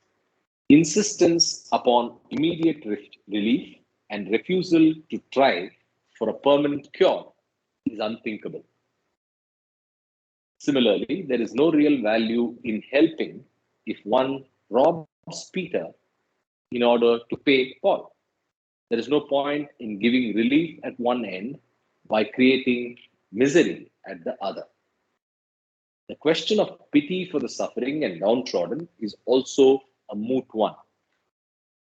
insistence upon immediate relief and refusal to try for a permanent cure is unthinkable. Similarly, there is no real value in helping if one robs Peter in order to pay Paul. There is no point in giving relief at one end by creating misery at the other. The question of pity for the suffering and downtrodden is also a moot one.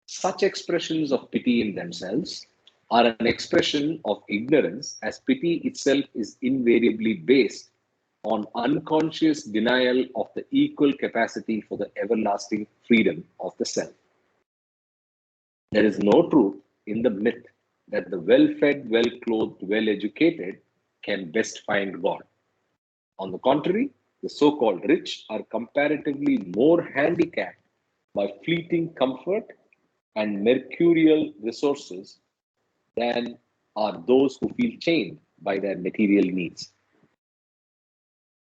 Such expressions of pity in themselves are an expression of ignorance, as pity itself is invariably based on unconscious denial of the equal capacity for the everlasting freedom of the self. There is no truth in the myth that the well fed, well clothed, well educated can best find God. On the contrary, the so called rich are comparatively more handicapped by fleeting comfort and mercurial resources than are those who feel chained by their material needs.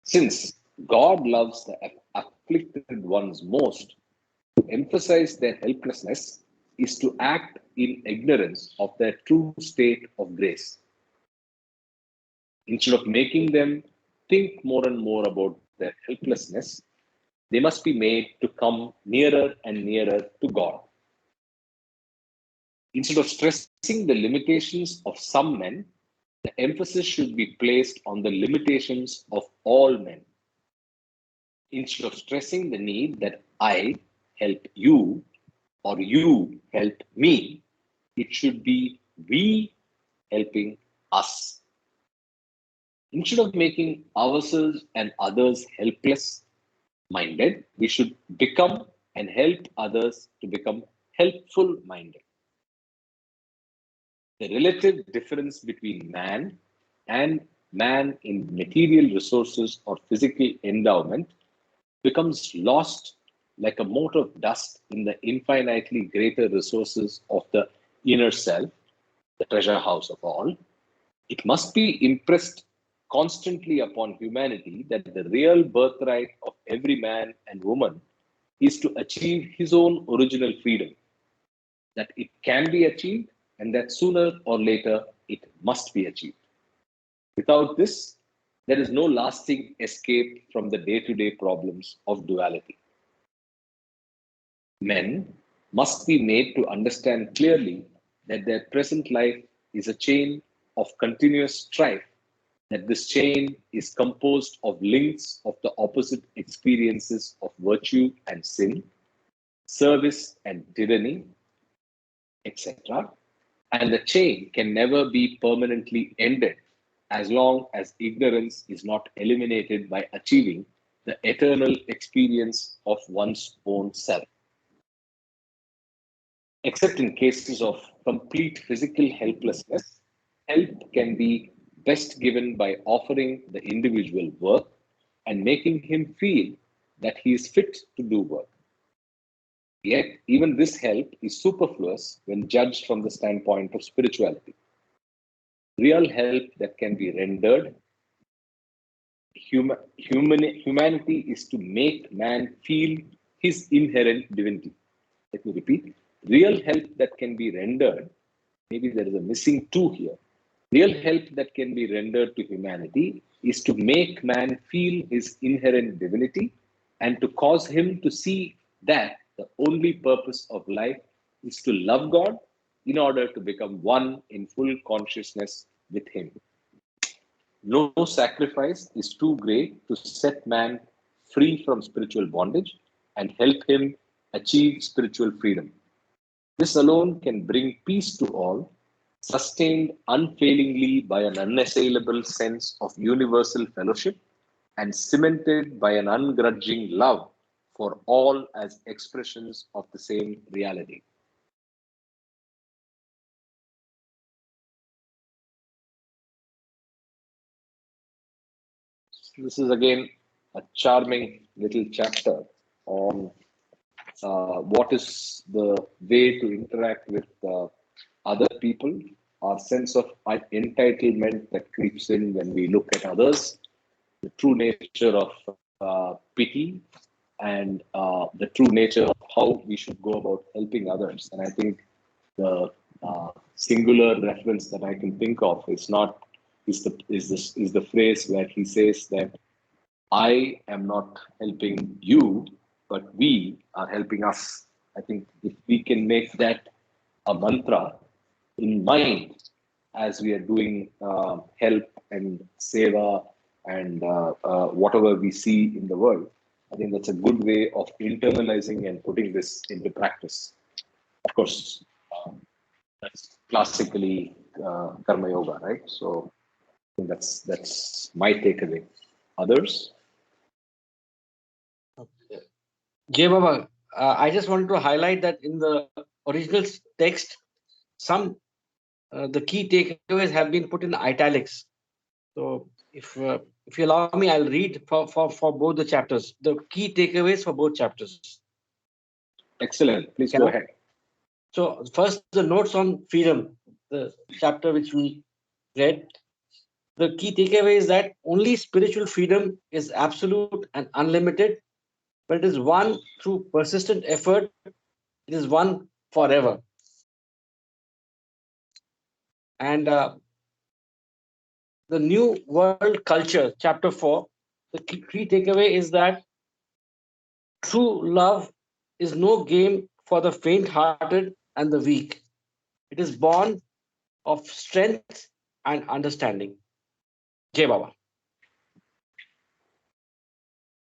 Since God loves the afflicted ones most, to emphasize their helplessness is to act in ignorance of their true state of grace. Instead of making them think more and more about their helplessness, they must be made to come nearer and nearer to God. Instead of stressing the limitations of some men, the emphasis should be placed on the limitations of all men. Instead of stressing the need that I help you or you help me, it should be we helping us. Instead of making ourselves and others helpless minded, we should become and help others to become helpful minded. The relative difference between man and man in material resources or physical endowment becomes lost like a mote of dust in the infinitely greater resources of the inner self, the treasure house of all. It must be impressed constantly upon humanity that the real birthright of every man and woman is to achieve his own original freedom, that it can be achieved, and that sooner or later it must be achieved. Without this, there is no lasting escape from the day to day problems of duality. Men must be made to understand clearly that their present life is a chain of continuous strife, that this chain is composed of links of the opposite experiences of virtue and sin, service and tyranny, etc. And the chain can never be permanently ended as long as ignorance is not eliminated by achieving the eternal experience of one's own self. Except in cases of complete physical helplessness, help can be best given by offering the individual work and making him feel that he is fit to do work. Yet, even this help is superfluous when judged from the standpoint of spirituality. Real help that can be rendered, humanity is to make man feel his inherent divinity. Let me repeat. Real help that can be rendered, maybe there is a missing two here. Real help that can be rendered to humanity is to make man feel his inherent divinity and to cause him to see that the only purpose of life is to love God in order to become one in full consciousness with him. No sacrifice is too great to set man free from spiritual bondage and help him achieve spiritual freedom. This alone can bring peace to all, sustained unfailingly by an unassailable sense of universal fellowship and cemented by an ungrudging love for all as expressions of the same reality. This is again a charming little chapter on what is the way to interact with other people, our sense of entitlement that creeps in when we look at others, the true nature of pity, and the true nature of how we should go about helping others. And I think the singular reference that I can think of is not is the phrase where he says that I am not helping you, but we are helping us. I think if we can make that a mantra in mind as we are doing help and seva and whatever we see in the world, I think that's a good way of internalizing and putting this into practice. Of course, that's classically karma yoga, right? So I think that's my takeaway. Others? Jay Baba, I just wanted to highlight that in the original text, some the key takeaways have been put in italics. So if you allow me, I'll read for both the chapters, the key takeaways for both chapters. Excellent. Please Can go I? ahead. So first, the notes on freedom, the chapter which we read. The key takeaway is that only spiritual freedom is absolute and unlimited, but it is won through persistent effort. It is won forever. And the New World Culture, chapter 4, the key takeaway is that true love is no game for the faint hearted and the weak. It is born of strength and understanding. Jai Baba.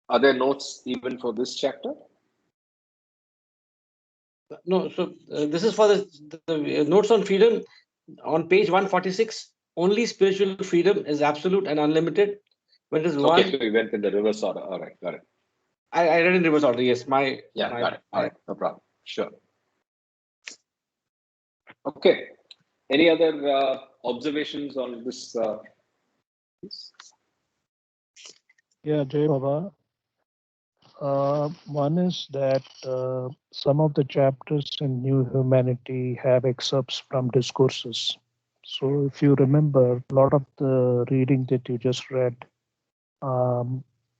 Are there notes even for this chapter? No, so this is for the notes on freedom on page 146. Only spiritual freedom is absolute and unlimited. But it is Okay, one. so we went in the reverse order. All right, got it. I read in reverse order. Yes, Got it. All right, no problem. Sure. Okay. Any other observations on this? Yeah, Jay Baba. One is that some of the chapters in New Humanity have excerpts from discourses. So, if you remember, a lot of the reading that you just read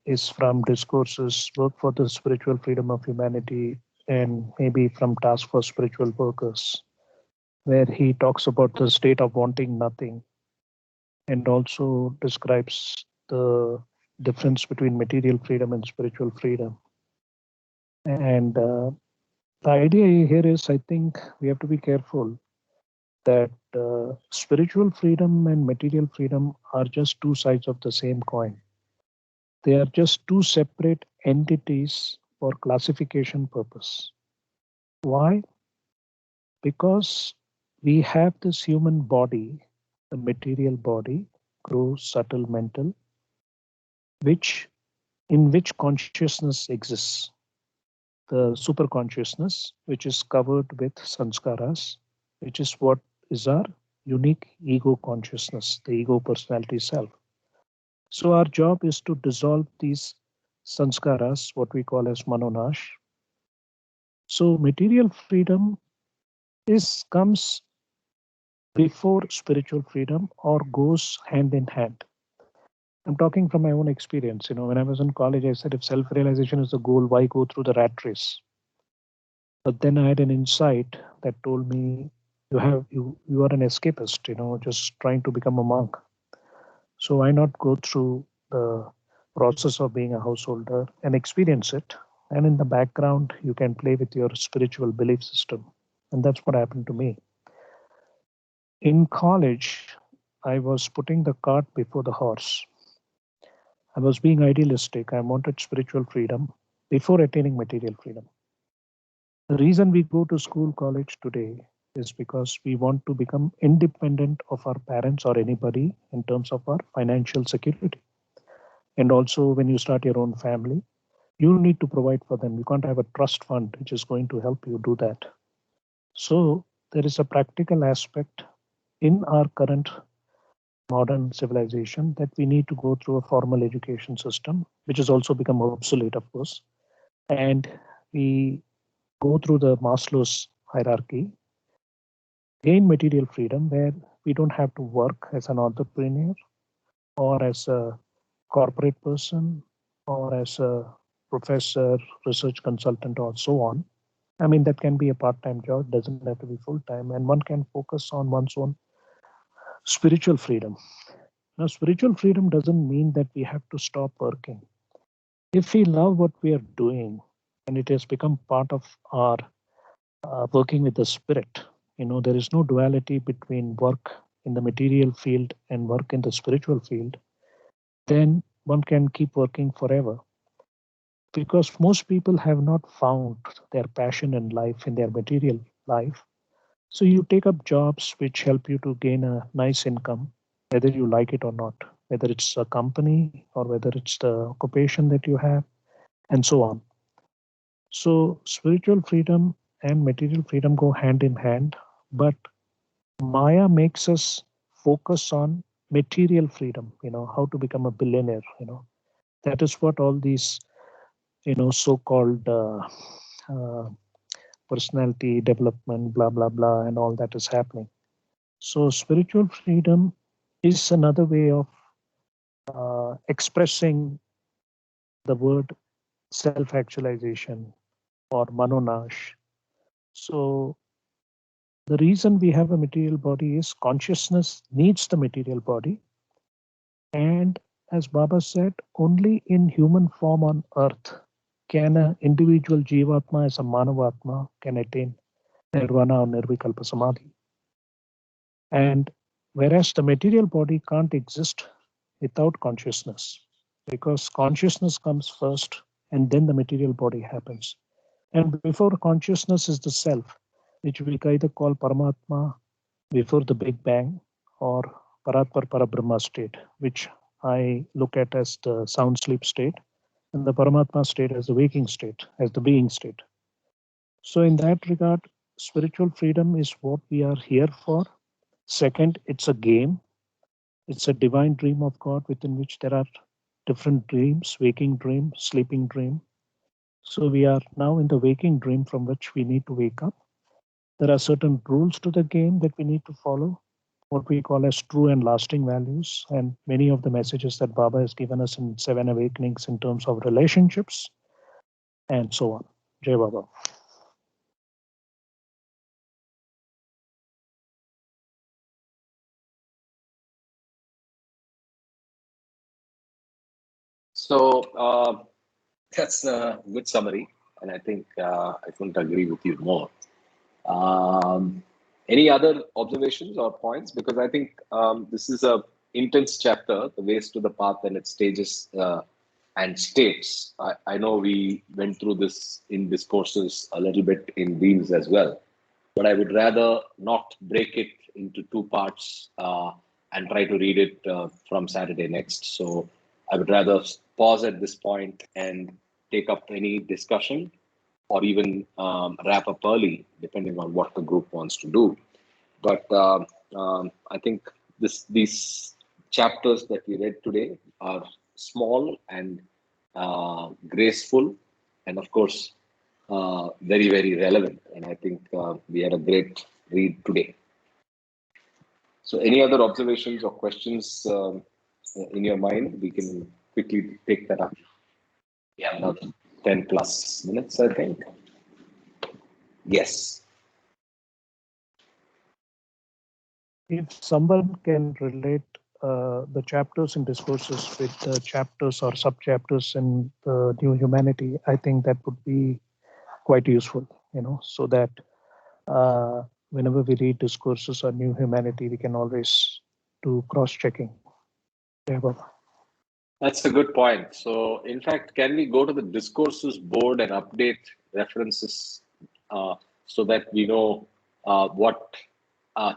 is from discourses, Work for the Spiritual Freedom of Humanity, and maybe from Task for Spiritual Workers, where he talks about the state of wanting nothing and also describes the difference between material freedom and spiritual freedom. And the idea here is, I think we have to be careful that spiritual freedom and material freedom are just two sides of the same coin. They are just two separate entities for classification purpose. Why? Because we have this human body, the material body, gross, subtle, mental, which in which consciousness exists. The superconsciousness, which is covered with sanskaras, which is what is our unique ego consciousness, the ego personality self. So our job is to dissolve these sanskaras, what we call as manonash. So material freedom comes before spiritual freedom or goes hand in hand. I'm talking from my own experience. When I was in college, I said if self-realization is the goal, why go through the rat race? But then I had an insight that told me you are an escapist, just trying to become a monk. So why not go through the process of being a householder and experience it? And in the background, you can play with your spiritual belief system. And that's what happened to me. In college, I was putting the cart before the horse. I was being idealistic. I wanted spiritual freedom before attaining material freedom. The reason we go to school, college today is because we want to become independent of our parents or anybody in terms of our financial security. And also, when you start your own family, you need to provide for them. You can't have a trust fund which is going to help you do that. So, there is a practical aspect in our current modern civilization that we need to go through a formal education system, which has also become obsolete, of course. And we go through the Maslow's hierarchy, gain material freedom where we don't have to work as an entrepreneur or as a corporate person or as a professor, research consultant, or so on. I mean, that can be a part-time job, doesn't have to be full-time, and one can focus on one's own spiritual freedom. Now, spiritual freedom doesn't mean that we have to stop working. if we love what we are doing and it has become part of our working with the spirit, there is no duality between work in the material field and work in the spiritual field, then one can keep working forever. Because most people have not found their passion in life in their material life. So you take up jobs which help you to gain a nice income, whether you like it or not, whether it's a company or whether it's the occupation that you have, and so on. So spiritual freedom and material freedom go hand in hand, but Maya makes us focus on material freedom, how to become a billionaire. That is what all these, so-called uh, personality development, blah, blah, blah, and all that is happening. So spiritual freedom is another way of expressing the word self-actualization or manonash. So the reason we have a material body is consciousness needs the material body. And as Baba said, only in human form on earth can an individual Jivatma as a Manavatma can attain Nirvana or Nirvikalpa Samadhi. And whereas the material body can't exist without consciousness, because consciousness comes first and then the material body happens. And before consciousness is the self, which we either call Paramatma before the Big Bang or Paratpar Parabrahma state, which I look at as the sound sleep state, and the Paramatma state as the waking state, as the being state. So, in that regard, spiritual freedom is what we are here for. Second, it's a game. It's a divine dream of God within which there are different dreams, waking dream, sleeping dream. So we are now in the waking dream from which we need to wake up. There are certain rules to the game that we need to follow, what we call as true and lasting values. And many of the messages that Baba has given us in Seven Awakenings in terms of relationships and so on. Jai Baba. So that's a good summary, and I think I couldn't agree with you more. Any other observations or points? Because I think this is a intense chapter, the ways to the path and its stages and states. I know we went through this in discourses a little bit in Beams as well, but I would rather not break it into two parts and try to read it from Saturday next. So I would rather pause at this point and take up any discussion or even wrap up early, depending on what the group wants to do. But I think these chapters that we read today are small and graceful, and of course, very, very relevant. And I think we had a great read today. So, any other observations or questions in your mind? We can quickly take that up. Yeah, about 10 plus minutes, I think. Yes. If someone can relate the chapters and discourses with the chapters or sub-chapters in the New Humanity, I think that would be quite useful, so that whenever we read discourses on New Humanity, we can always do cross-checking. Yeah, Baba. That's a good point. So, in fact, can we go to the discourses board and update references so that we know what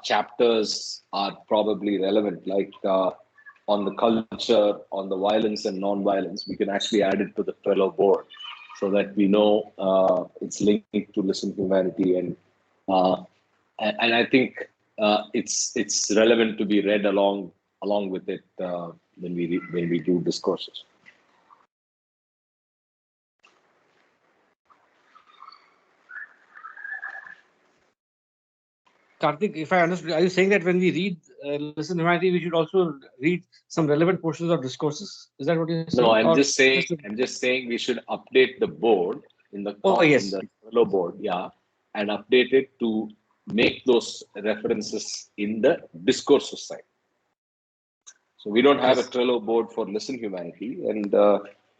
chapters are probably relevant, like on the culture, on the violence and non-violence? We can actually add it to the fellow board so that we know it's linked to Listen Humanity, and I think it's relevant to be read along with it when we do discourses. Karthik, if I understood, are you saying that when we read Listen Humanity, we should also read some relevant portions of discourses? Is that what you're saying? No, I'm Or just saying we should update the board in the yes. fellow board, yeah, and update it to make those references in the discourses side. So we don't have a Trello board for Listen Humanity, and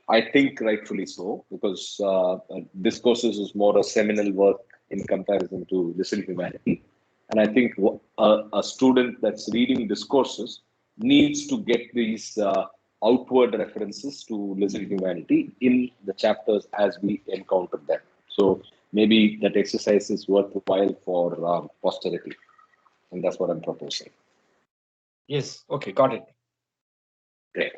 I think rightfully so, because Discourses is more a seminal work in comparison to Listen Humanity. And I think a student that's reading Discourses needs to get these outward references to Listen Humanity in the chapters as we encounter them. So maybe that exercise is worthwhile for posterity. And that's what I'm proposing. Yes. Okay. Got it. Great.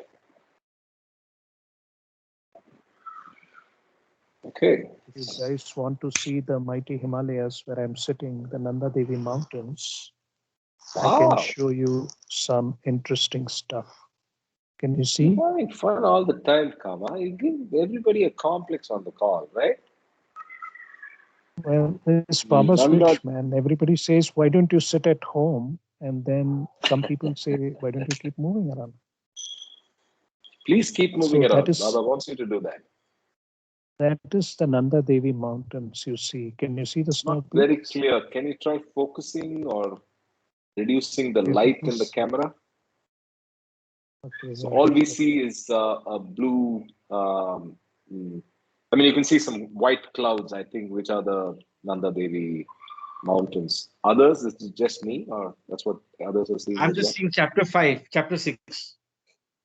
Okay. If you guys want to see the mighty Himalayas where I'm sitting, the Nanda Devi Mountains, I can Wow. show you some interesting stuff. Can you see? You're having fun all the time, Kama. You give everybody a complex on the call, right? Well, it's Baba I'm not. switch, man. Everybody says, why don't you sit at home? And then some people say, why don't you keep moving around? Please keep moving So that around. is Baba wants you to do that. the Nanda Devi Mountains you see. Can you see the It's snow not very peaks? clear. Can you try focusing or reducing the It light in the is- camera? Okay, So wait. all we see is a blue. I mean, you can see some white clouds, I think, which are the Nanda Devi mountains. Others, is it just me, or that's what others are seeing I'm as just well? seeing chapter 5, chapter 6.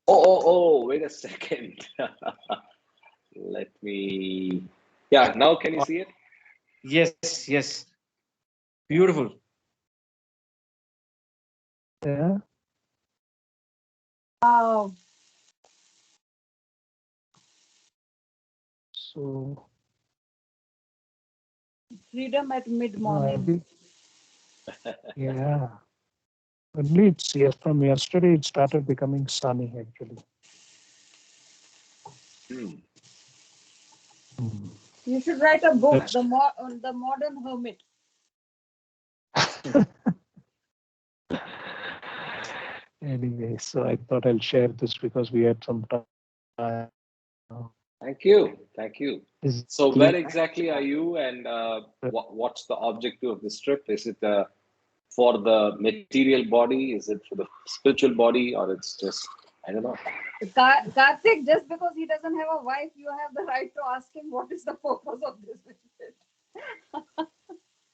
Oh, wait a second. Let me. Yeah, now can you see it? Yes, yes. Beautiful. Yeah. Wow. So Freedom at mid-morning. yeah. Only it's from yesterday it started becoming sunny actually. Hmm. You should write a book, That's- the Modern Hermit. Anyway, so I thought I'll share this because we had some time. Thank you. Thank you. Is So, it where like- exactly are you, and what's the objective of this trip? Is it for the material body? Is it for the spiritual body, or it's just, I don't know. Karthik, just because he doesn't have a wife, you have the right to ask him what is the purpose of this visit.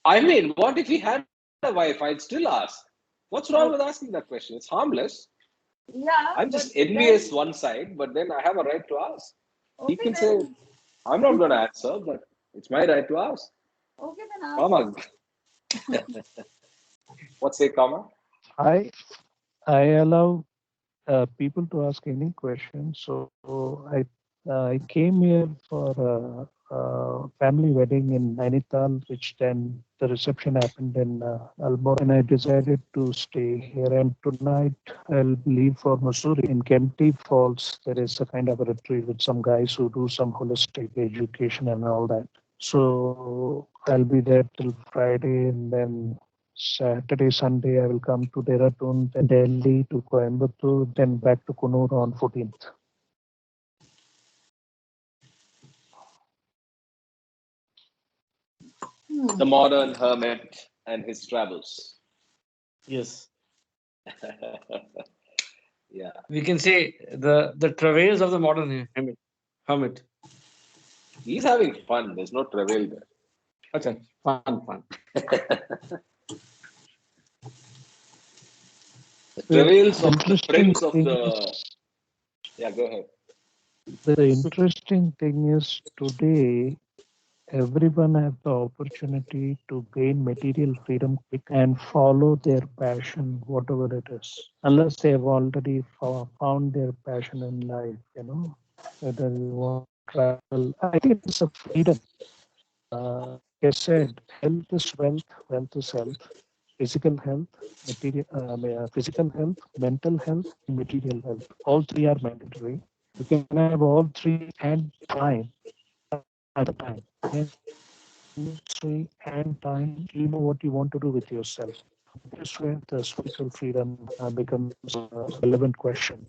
I mean, what if he had a wife? I'd still ask. What's wrong with asking that question? It's harmless. Yeah, I'm but just envious one side, but then I have a right to ask. He okay can say, then. I'm not going to answer, but it's my right to ask. Okay then ask. Kama. What say, Kama? I allow people to ask any question. So I came here for a family wedding in Nainital, which then the reception happened in Almora, and I decided to stay here. And tonight I'll leave for Missouri. In Kempty Falls, there is a kind of a retreat with some guys who do some holistic education and all that. So I'll be there till Friday, and then Saturday, Sunday, I will come to Dehradun, then Delhi to Coimbatore, then back to Kunur on 14th. The modern hermit and his travels. Yes. Yeah. We can say the travails of the modern hermit. He's having fun. There's no travail there. Acha, fun. The travails of the Interesting prince of thing the. is, Yeah, go ahead. the interesting thing is today everyone has the opportunity to gain material freedom quick and follow their passion, whatever it is, unless they have already found their passion in life, whether you want to travel. I think it's a freedom. Like I said, health is wealth, wealth is health, physical health, physical health, mental health, material health. All three are mandatory. You can have all three and time at a time. Three and time, you know what you want to do with yourself. This way, the spiritual freedom becomes a relevant question.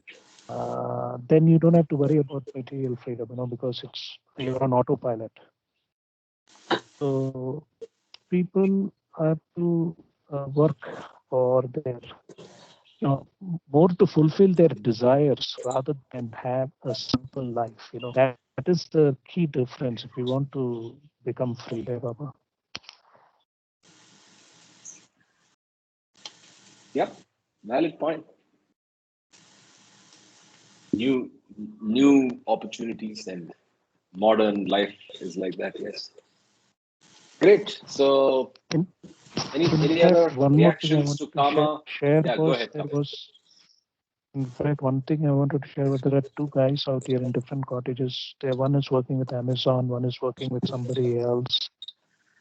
Then you don't have to worry about material freedom, because you're on autopilot. So people have to work for their, more to fulfill their desires rather than have a simple life. That is the key difference if we want to become free, Baba. Yep, valid point. New opportunities and modern life is like that. Yes. Great. So, any other one more thing I reactions want to to Kama? share Yeah, go was ahead, there Kama. was, in fact, one thing I wanted to share was there are two guys out here in different cottages. One is working with Amazon, one is working with somebody else.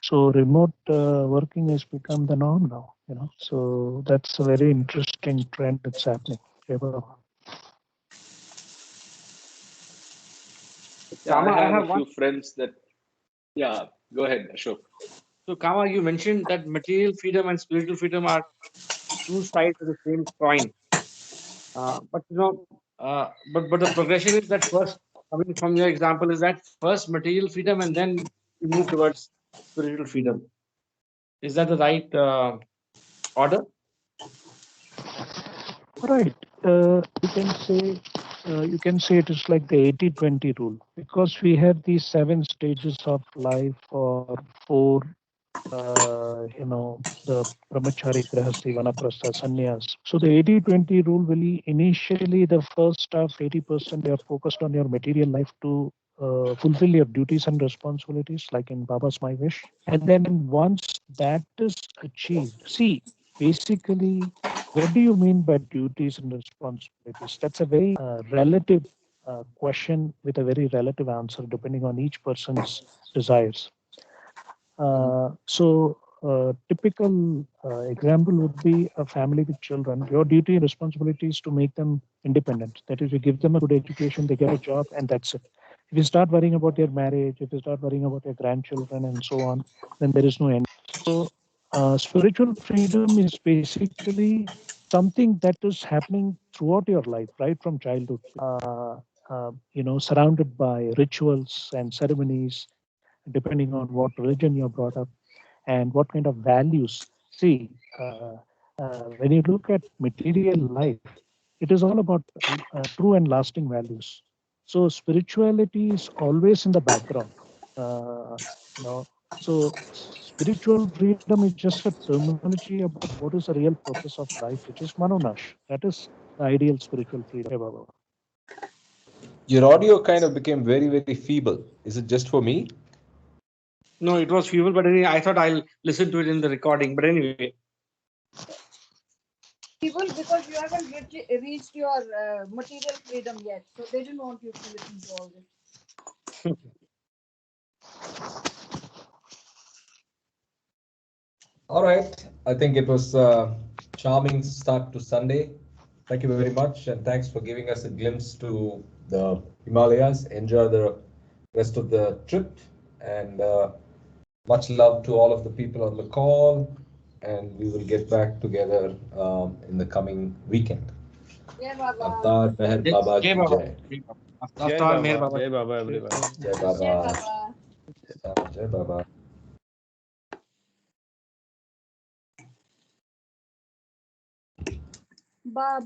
So remote working has become the norm now. So that's a very interesting trend that's happening. Yeah, I have a few friends that. Yeah, go ahead, Ashok. So, Kama, you mentioned that material freedom and spiritual freedom are two sides of the same coin. But the progression is that first, coming from your example, is that first material freedom and then you move towards spiritual freedom. Is that the right order? Right. You can say it is like the 80-20 rule, because we have these 7 stages of life or 4, the brahmachari, grahasti, vanaprastha, sannyas. So the 80-20 rule will be initially the first half, 80% you are focused on your material life to fulfill your duties and responsibilities, like in Baba's My Wish. And then once that is achieved, see, basically, what do you mean by duties and responsibilities? That's a very relative question with a very relative answer depending on each person's desires. Typical example would be a family with children. Your duty and responsibility is to make them independent. That is, you give them a good education, they get a job, and that's it. If you start worrying about your marriage, if you start worrying about your grandchildren and so on, then there is no end. So, spiritual freedom is basically something that is happening throughout your life, right from childhood. Surrounded by rituals and ceremonies, depending on what religion you're brought up and what kind of values. See, when you look at material life, it is all about true and lasting values. So spirituality is always in the background. Uh, you know, so spiritual freedom is just a terminology about what is the real purpose of life, which is Manonash. That is the ideal spiritual freedom. Baba. Your audio kind of became very, very feeble. Is it just for me? No, it was feeble, but anyway, I thought I'll listen to it in the recording. But anyway. People, because you haven't reached your material freedom yet, so they didn't want you to listen to all this. All right. I think it was a charming start to Sunday. Thank you very much. And thanks for giving us a glimpse to the Himalayas. Enjoy the rest of the trip. And much love to all of the people on the call. And we will get back together in the coming weekend. Yeah, Baba. Avtar Meher Baba ki jai. Avtar Meher Baba. Jai Baba, everyone. Jai Baba. Jai Baba. Baba.